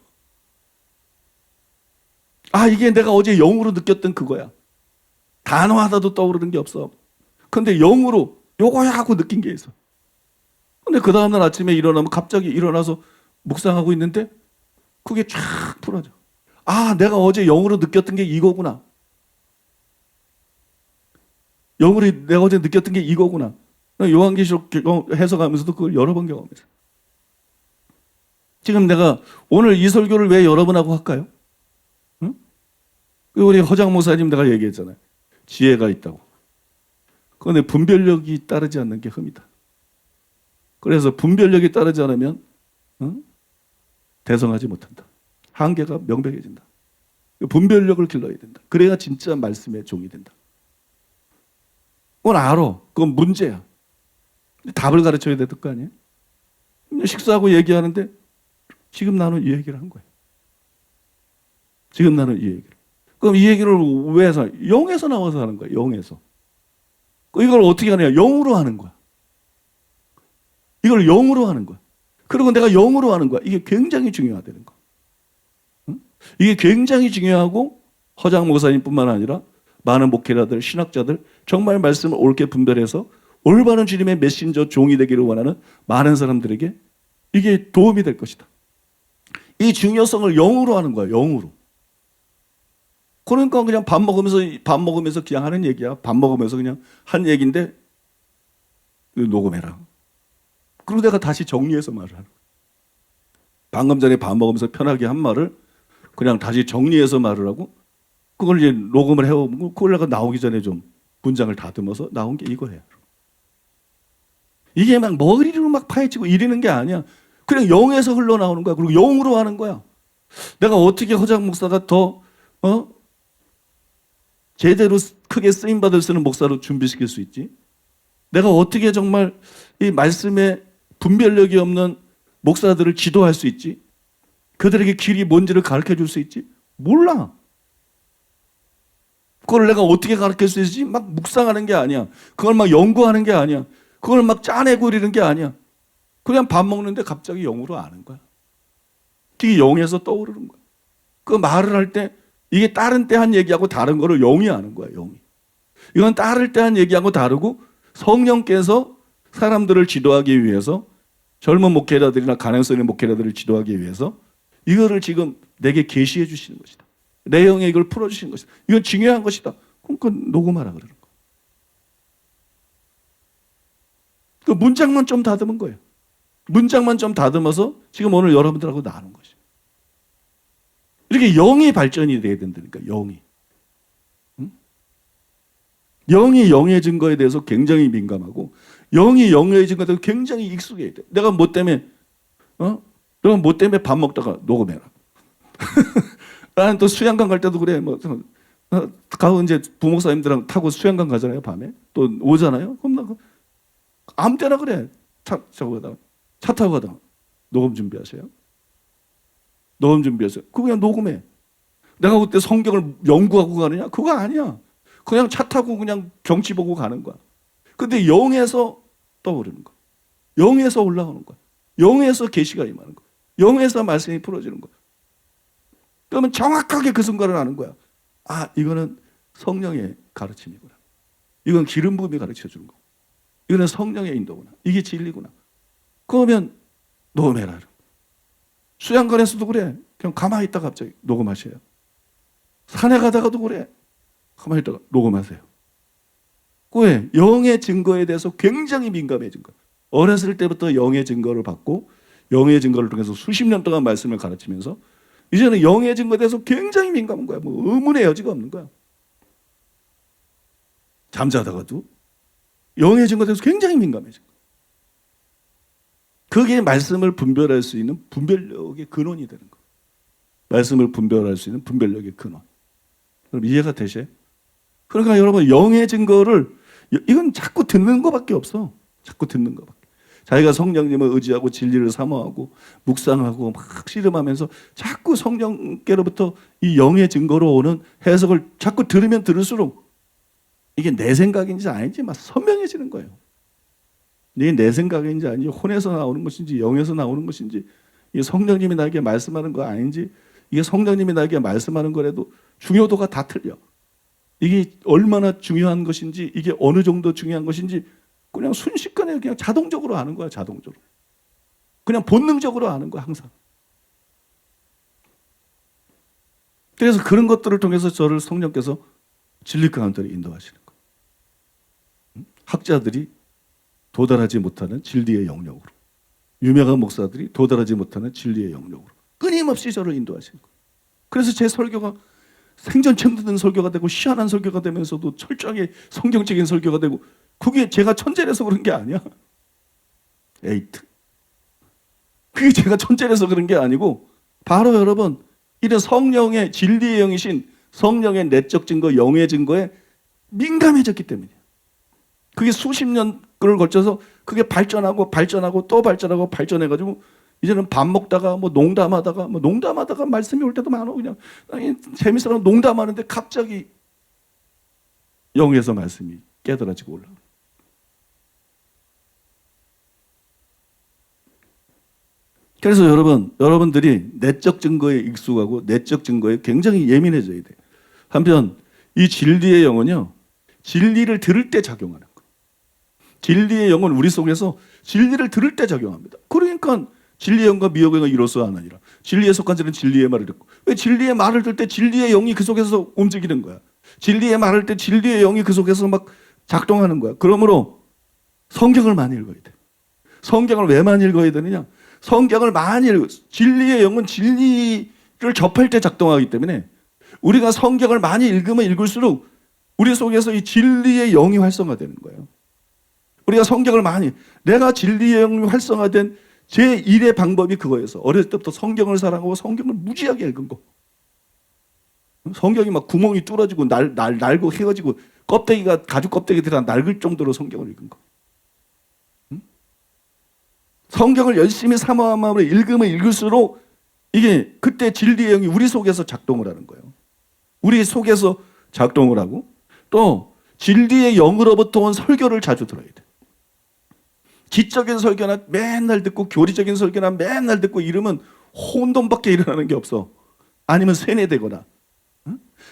이게 내가 어제 영으로 느꼈던 그거야. 단어 하나도 떠오르는 게 없어. 근데 영으로 요거야 하고 느낀 게 있어. 근데 그 다음날 아침에 일어나면 갑자기 일어나서 묵상하고 있는데 그게 쫙 풀어져. 내가 어제 영으로 느꼈던 게 이거구나. 영으로 내가 어제 느꼈던 게 이거구나. 요한계시록 해석하면서도 그걸 여러 번 경험했어요. 지금 내가 오늘 이 설교를 왜 여러분하고 할까요? 응? 우리 허장 목사님 내가 얘기했잖아요. 지혜가 있다고. 그런데 분별력이 따르지 않는 게 흠이다. 그래서 분별력이 따르지 않으면 대성하지 못한다. 한계가 명백해진다. 분별력을 길러야 된다. 그래야 진짜 말씀의 종이 된다. 그건 알아. 그건 문제야. 답을 가르쳐야 될 거 아니에요? 식사하고 얘기하는데 지금 나는 이 얘기를 한 거예요. 지금 나는 이 얘기를. 그럼 이 얘기를 왜 해서? 영에서 나와서 하는 거야. 영에서. 이걸 어떻게 하느냐? 영으로 하는 거야. 이걸 영으로 하는 거야. 그리고 내가 영으로 하는 거야. 이게 굉장히 중요하다는 거. 응? 이게 굉장히 중요하고 허장 목사님뿐만 아니라 많은 목회자들, 신학자들 정말 말씀을 옳게 분별해서 올바른 주님의 메신저 종이 되기를 원하는 많은 사람들에게 이게 도움이 될 것이다. 이 중요성을 영으로 하는 거야. 영으로. 그러니까 그냥 밥 먹으면서 그냥 하는 얘기야. 밥 먹으면서 그냥 한 얘기인데 녹음해라. 그리고 내가 다시 정리해서 말을 하는 거야. 방금 전에 밥 먹으면서 편하게 한 말을 그냥 다시 정리해서 말을 하고 그걸 이제 녹음을 해오고 그걸 내가 나오기 전에 좀 문장을 다듬어서 나온 게 이거예요. 이게 막 머리로 막 파헤치고 이러는 게 아니야. 그냥 영에서 흘러나오는 거야. 그리고 영으로 하는 거야. 내가 어떻게 허장 목사가 더 제대로 크게 쓰임받을 수 있는 목사로 준비시킬 수 있지? 내가 어떻게 정말 이 말씀에 분별력이 없는 목사들을 지도할 수 있지? 그들에게 길이 뭔지를 가르쳐 줄 수 있지? 몰라. 그걸 내가 어떻게 가르칠 수 있지? 막 묵상하는 게 아니야. 그걸 막 연구하는 게 아니야. 그걸 막 짜내고 이러는 게 아니야. 그냥 밥 먹는데 갑자기 영으로 아는 거야. 그게 영에서 떠오르는 거야. 그 말을 할 때 이게 다른 때 한 얘기하고 다른 거를 영이 아는 거야. 영이. 이건 다를 때 한 얘기하고 다르고 성령께서 사람들을 지도하기 위해서 젊은 목회자들이나 가능성 있는 목회자들을 지도하기 위해서 이거를 지금 내게 계시해 주시는 것이다. 내 영에 이걸 풀어주시는 것이다. 이건 중요한 것이다. 그러니까 녹음하라 그러는 거야. 그 문장만 좀 다듬은 거예요. 문장만 좀 다듬어서 지금 오늘 여러분들하고 나눈 것이에요. 이렇게 영의 발전이 돼야 된다니까. 영이. 응? 영이 영의 증거에 대해서 굉장히 민감하고 영이 영의 증거에 대해서 굉장히 익숙해야 돼. 내가 뭐 때문에 내가 뭐 때문에 밥 먹다가 녹음해라. 나는 또 수양강 갈 때도 그래. 가고 이제 부목사님들랑 타고 수양강 가잖아요. 밤에 또 오잖아요. 그럼 나 아무 때나 그래. 차 타고 가다가 녹음 준비하세요. 녹음 준비하세요. 그거 그냥 녹음해. 내가 그때 성경을 연구하고 가느냐? 그거 아니야. 그냥 차 타고 그냥 경치 보고 가는 거야. 근데 영에서 떠오르는 거야. 영에서 올라오는 거야. 영에서 계시가 임하는 거야. 영에서 말씀이 풀어지는 거야. 그러면 정확하게 그 순간을 아는 거야. 아, 이거는 성령의 가르침이구나. 이건 기름 부음이 가르쳐 주는 거고. 이거는 성령의 인도구나. 이게 진리구나. 그러면 녹음해라. 수양관에서도 그래. 그냥 가만히 있다가 갑자기 녹음하세요. 산에 가다가도 그래. 가만히 있다가 녹음하세요. 왜? 영의 증거에 대해서 굉장히 민감해진 거야. 어렸을 때부터 영의 증거를 받고 영의 증거를 통해서 수십 년 동안 말씀을 가르치면서 이제는 영의 증거에 대해서 굉장히 민감한 거야. 뭐 의문의 여지가 없는 거야. 잠자다가도 영의 증거에 대해서 굉장히 민감해진 거야. 그게 말씀을 분별할 수 있는 분별력의 근원이 되는 거야. 말씀을 분별할 수 있는 분별력의 근원. 그럼 이해가 되세요? 그러니까 여러분 영의 증거를 이건 자꾸 듣는 것밖에 없어. 자꾸 듣는 것밖에. 자기가 성령님을 의지하고 진리를 사모하고 묵상하고 막 씨름하면서 자꾸 성령께로부터 이 영의 증거로 오는 해석을 자꾸 들으면 들을수록 이게 내 생각인지 아닌지 막 선명해지는 거예요. 이게 내 생각인지 아닌지 혼에서 나오는 것인지 영에서 나오는 것인지 이게 성령님이 나에게 말씀하는 거 아닌지 이게 성령님이 나에게 말씀하는 거라도 중요도가 다 틀려. 이게 얼마나 중요한 것인지 이게 어느 정도 중요한 것인지 그냥 순식간에 그냥 자동적으로 아는 거야. 자동적으로. 그냥 본능적으로 아는 거야. 항상. 그래서 그런 것들을 통해서 저를 성령께서 진리 가운데로 인도하시는 거예요. 학자들이 도달하지 못하는 진리의 영역으로 유명한 목사들이 도달하지 못하는 진리의 영역으로 끊임없이 저를 인도하시는 거예요. 그래서 제 설교가 생전처럼 듣는 설교가 되고 희한한 설교가 되면서도 철저하게 성경적인 설교가 되고, 그게 제가 천재라서 그런 게 아니야. 에이트. 그게 제가 천재라서 그런 게 아니고 바로 여러분 이런 성령의 진리의 영이신 성령의 내적 증거, 영의 증거에 민감해졌기 때문이에요. 그게 수십 년을 거쳐서 그게 발전하고 또 발전하고 발전해가지고 이제는 밥 먹다가 뭐 농담하다가 말씀이 올 때도 많아. 그냥 재밌어서 농담하는데 갑자기 영에서 말씀이 깨달아지고 올라오고. 그래서 여러분들이 내적 증거에 익숙하고 내적 증거에 굉장히 예민해져야 돼요. 한편 이 진리의 영은요, 진리를 들을 때 작용하는 거예요. 진리의 영은 우리 속에서 진리를 들을 때 작용합니다. 그러니까 진리의 영과 미혹의 영이 이로써 하나니라. 진리에 속한 자는 진리의 말을 듣고. 왜 진리의 말을 들을 때 진리의 영이 그 속에서 움직이는 거야. 진리의 말을 들 때 진리의 영이 그 속에서 막 작동하는 거야. 그러므로 성경을 많이 읽어야 돼. 성경을 왜 많이 읽어야 되느냐? 성경을 많이 읽어. 진리의 영은 진리를 접할 때 작동하기 때문에 우리가 성경을 많이 읽으면 읽을수록 우리 속에서 이 진리의 영이 활성화되는 거예요. 우리가 성경을 많이, 내가 진리의 영이 활성화된 제1의 방법이 그거였어. 어렸을 때부터 성경을 사랑하고 성경을 무지하게 읽은 거. 성경이 막 구멍이 뚫어지고 날고 헤어지고 껍데기가 가죽 껍데기들이 낡을 정도로 성경을 읽은 거. 성경을 열심히 사모한 마음으로 읽으면 읽을수록 이게 그때 진리의 영이 우리 속에서 작동을 하는 거예요. 우리 속에서 작동을 하고 또 진리의 영으로부터 온 설교를 자주 들어야 돼. 지적인 설교나 맨날 듣고 교리적인 설교나 맨날 듣고 이러면 혼돈밖에 일어나는 게 없어. 아니면 세뇌되거나.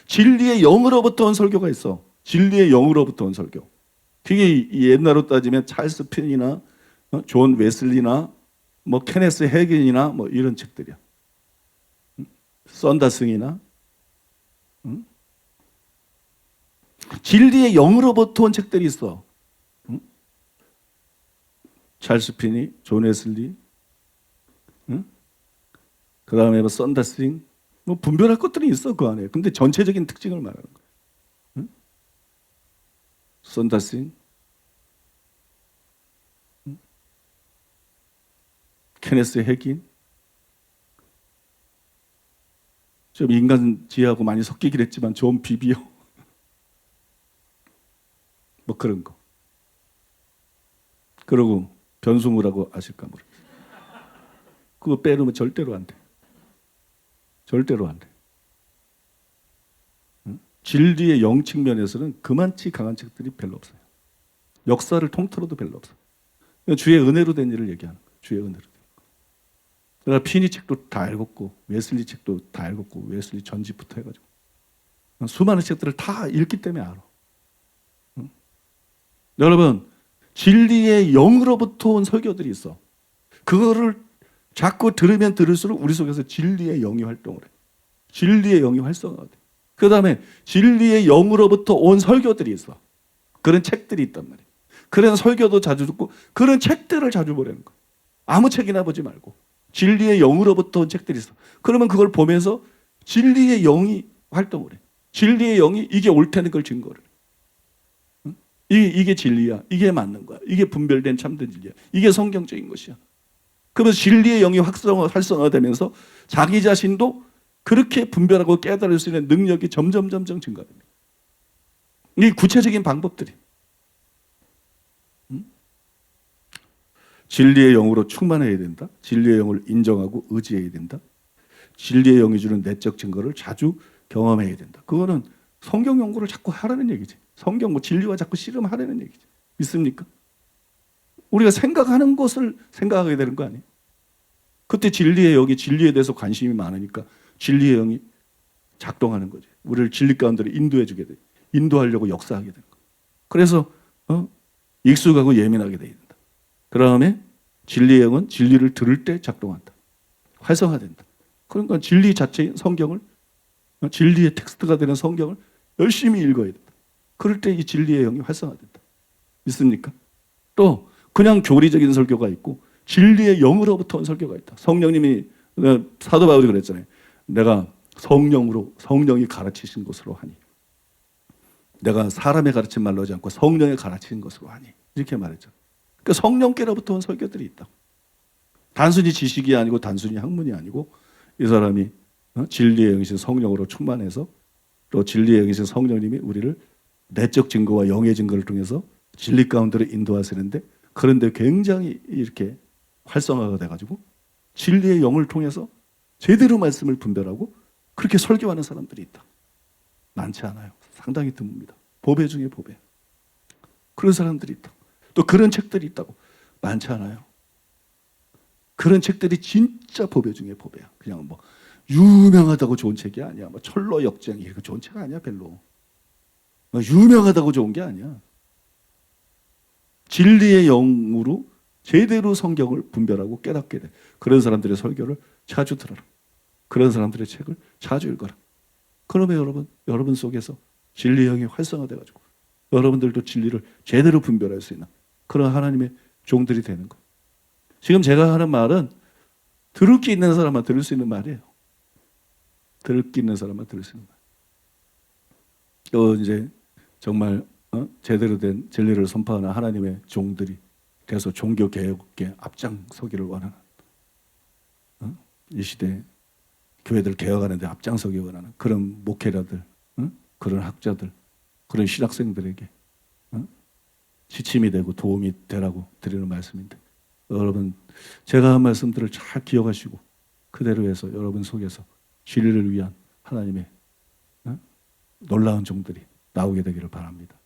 진리의 영으로부터 온 설교가 있어. 진리의 영으로부터 온 설교. 그게 옛날로 따지면 찰스 핀이나 존 웨슬리나 뭐 케네스 해긴이나 뭐 이런 책들이야. 썬다승이나 진리의 영으로부터 온 책들이 있어. 찰스 핀이, 존 웨슬리, 그 다음에 뭐 썬다싱, 뭐 분별할 것들이 있어 그 안에. 근데 전체적인 특징을 말하는 거야. 썬다싱, 케네스 해긴, 좀 인간지하고 많이 섞이긴 했지만 존 비비오, 뭐 그런 거. 그러고 변승우라고 아실까 모르겠어요. 그거 빼놓으면 절대로 안 돼. 절대로 안 돼. 진리의 영 측면에서는 그만치 강한 책들이 별로 없어요. 역사를 통틀어도 별로 없어요. 주의 은혜로 된 일을 얘기하는 거예요. 주의 은혜로 된 거. 내가 피니 책도 다 읽었고 웨슬리 책도 다 읽었고 웨슬리 전집부터 해가지고 수많은 책들을 다 읽기 때문에 알아. 여러분 진리의 영으로부터 온 설교들이 있어. 그거를 자꾸 들으면 들을수록 우리 속에서 진리의 영이 활동을 해. 진리의 영이 활성화돼. 그 다음에 진리의 영으로부터 온 설교들이 있어. 그런 책들이 있단 말이에요. 그런 설교도 자주 듣고 그런 책들을 자주 보라는 거야. 아무 책이나 보지 말고 진리의 영으로부터 온 책들이 있어. 그러면 그걸 보면서 진리의 영이 활동을 해. 진리의 영이 이게 옳다는 걸 증거를 해. 이게 진리야. 이게 맞는 거야. 이게 분별된 참된 진리야. 이게 성경적인 것이야. 그러면서 진리의 영이 활성화되면서 자기 자신도 그렇게 분별하고 깨달을 수 있는 능력이 점점 증가됩니다. 이 구체적인 방법들이. 진리의 영으로 충만해야 된다. 진리의 영을 인정하고 의지해야 된다. 진리의 영이 주는 내적 증거를 자주 경험해야 된다. 그거는 성경 연구를 자꾸 하라는 얘기지. 성경 진리와 자꾸 씨름하라는 얘기지. 믿습니까? 우리가 생각하는 것을 생각하게 되는 거 아니에요? 그때 진리의 영이 진리에 대해서 관심이 많으니까 진리의 영이 작동하는 거지. 우리를 진리 가운데로 인도해 주게 돼. 인도하려고 역사하게 되는 거예요. 그래서 익숙하고 예민하게 돼야 된다. 그 다음에 진리의 영은 진리를 들을 때 작동한다. 활성화된다. 그러니까 진리 자체인 성경을, 진리의 텍스트가 되는 성경을 열심히 읽어야 된다. 그럴 때 이 진리의 영이 활성화된다. 믿습니까? 또 그냥 교리적인 설교가 있고 진리의 영으로부터 온 설교가 있다. 성령님이 사도 바울이 그랬잖아요. 내가 성령으로 성령이 가르치신 것으로 하니 내가 사람의 가르친 말로 하지 않고 성령의 가르치신 것으로 하니 이렇게 말했죠. 그러니까 성령께로부터 온 설교들이 있다. 단순히 지식이 아니고 단순히 학문이 아니고 이 사람이 진리의 영이신 성령으로 충만해서 또 진리의 영이신 성령님이 우리를 내적 증거와 영의 증거를 통해서 진리 가운데로 인도하시는데 그런데 굉장히 이렇게 활성화가 돼가지고 진리의 영을 통해서 제대로 말씀을 분별하고 그렇게 설교하는 사람들이 있다. 많지 않아요. 상당히 드뭅니다. 보배 중에 보배. 그런 사람들이 있다. 또 그런 책들이 있다고. 많지 않아요. 그런 책들이 진짜 보배 중에 보배야. 그냥 뭐 유명하다고 좋은 책이 아니야. 뭐 철로 역정 이렇게 좋은 책 아니야 별로. 뭐 유명하다고 좋은 게 아니야. 진리의 영으로 제대로 성경을 분별하고 깨닫게 돼. 그런 사람들의 설교를 자주 들어라. 그런 사람들의 책을 자주 읽어라. 그러면 여러분 속에서 진리의 영이 활성화돼가지고 여러분들도 진리를 제대로 분별할 수 있는 그런 하나님의 종들이 되는 거. 지금 제가 하는 말은 들을 게 있는 사람만 들을 수 있는 말이에요. 들을 게 있는 사람만 들을 수 있는 말. 또 이제 정말 제대로 된 진리를 선포하는 하나님의 종들이 그래서 종교 개혁에 앞장서기를 원하는 이 시대 교회들 개혁하는 데 앞장서기 원하는 그런 목회자들, 그런 학자들, 그런 신학생들에게 지침이 되고 도움이 되라고 드리는 말씀인데 여러분 제가 한 말씀들을 잘 기억하시고 그대로 해서 여러분 속에서 진리를 위한 하나님의 놀라운 종들이 나오게 되기를 바랍니다.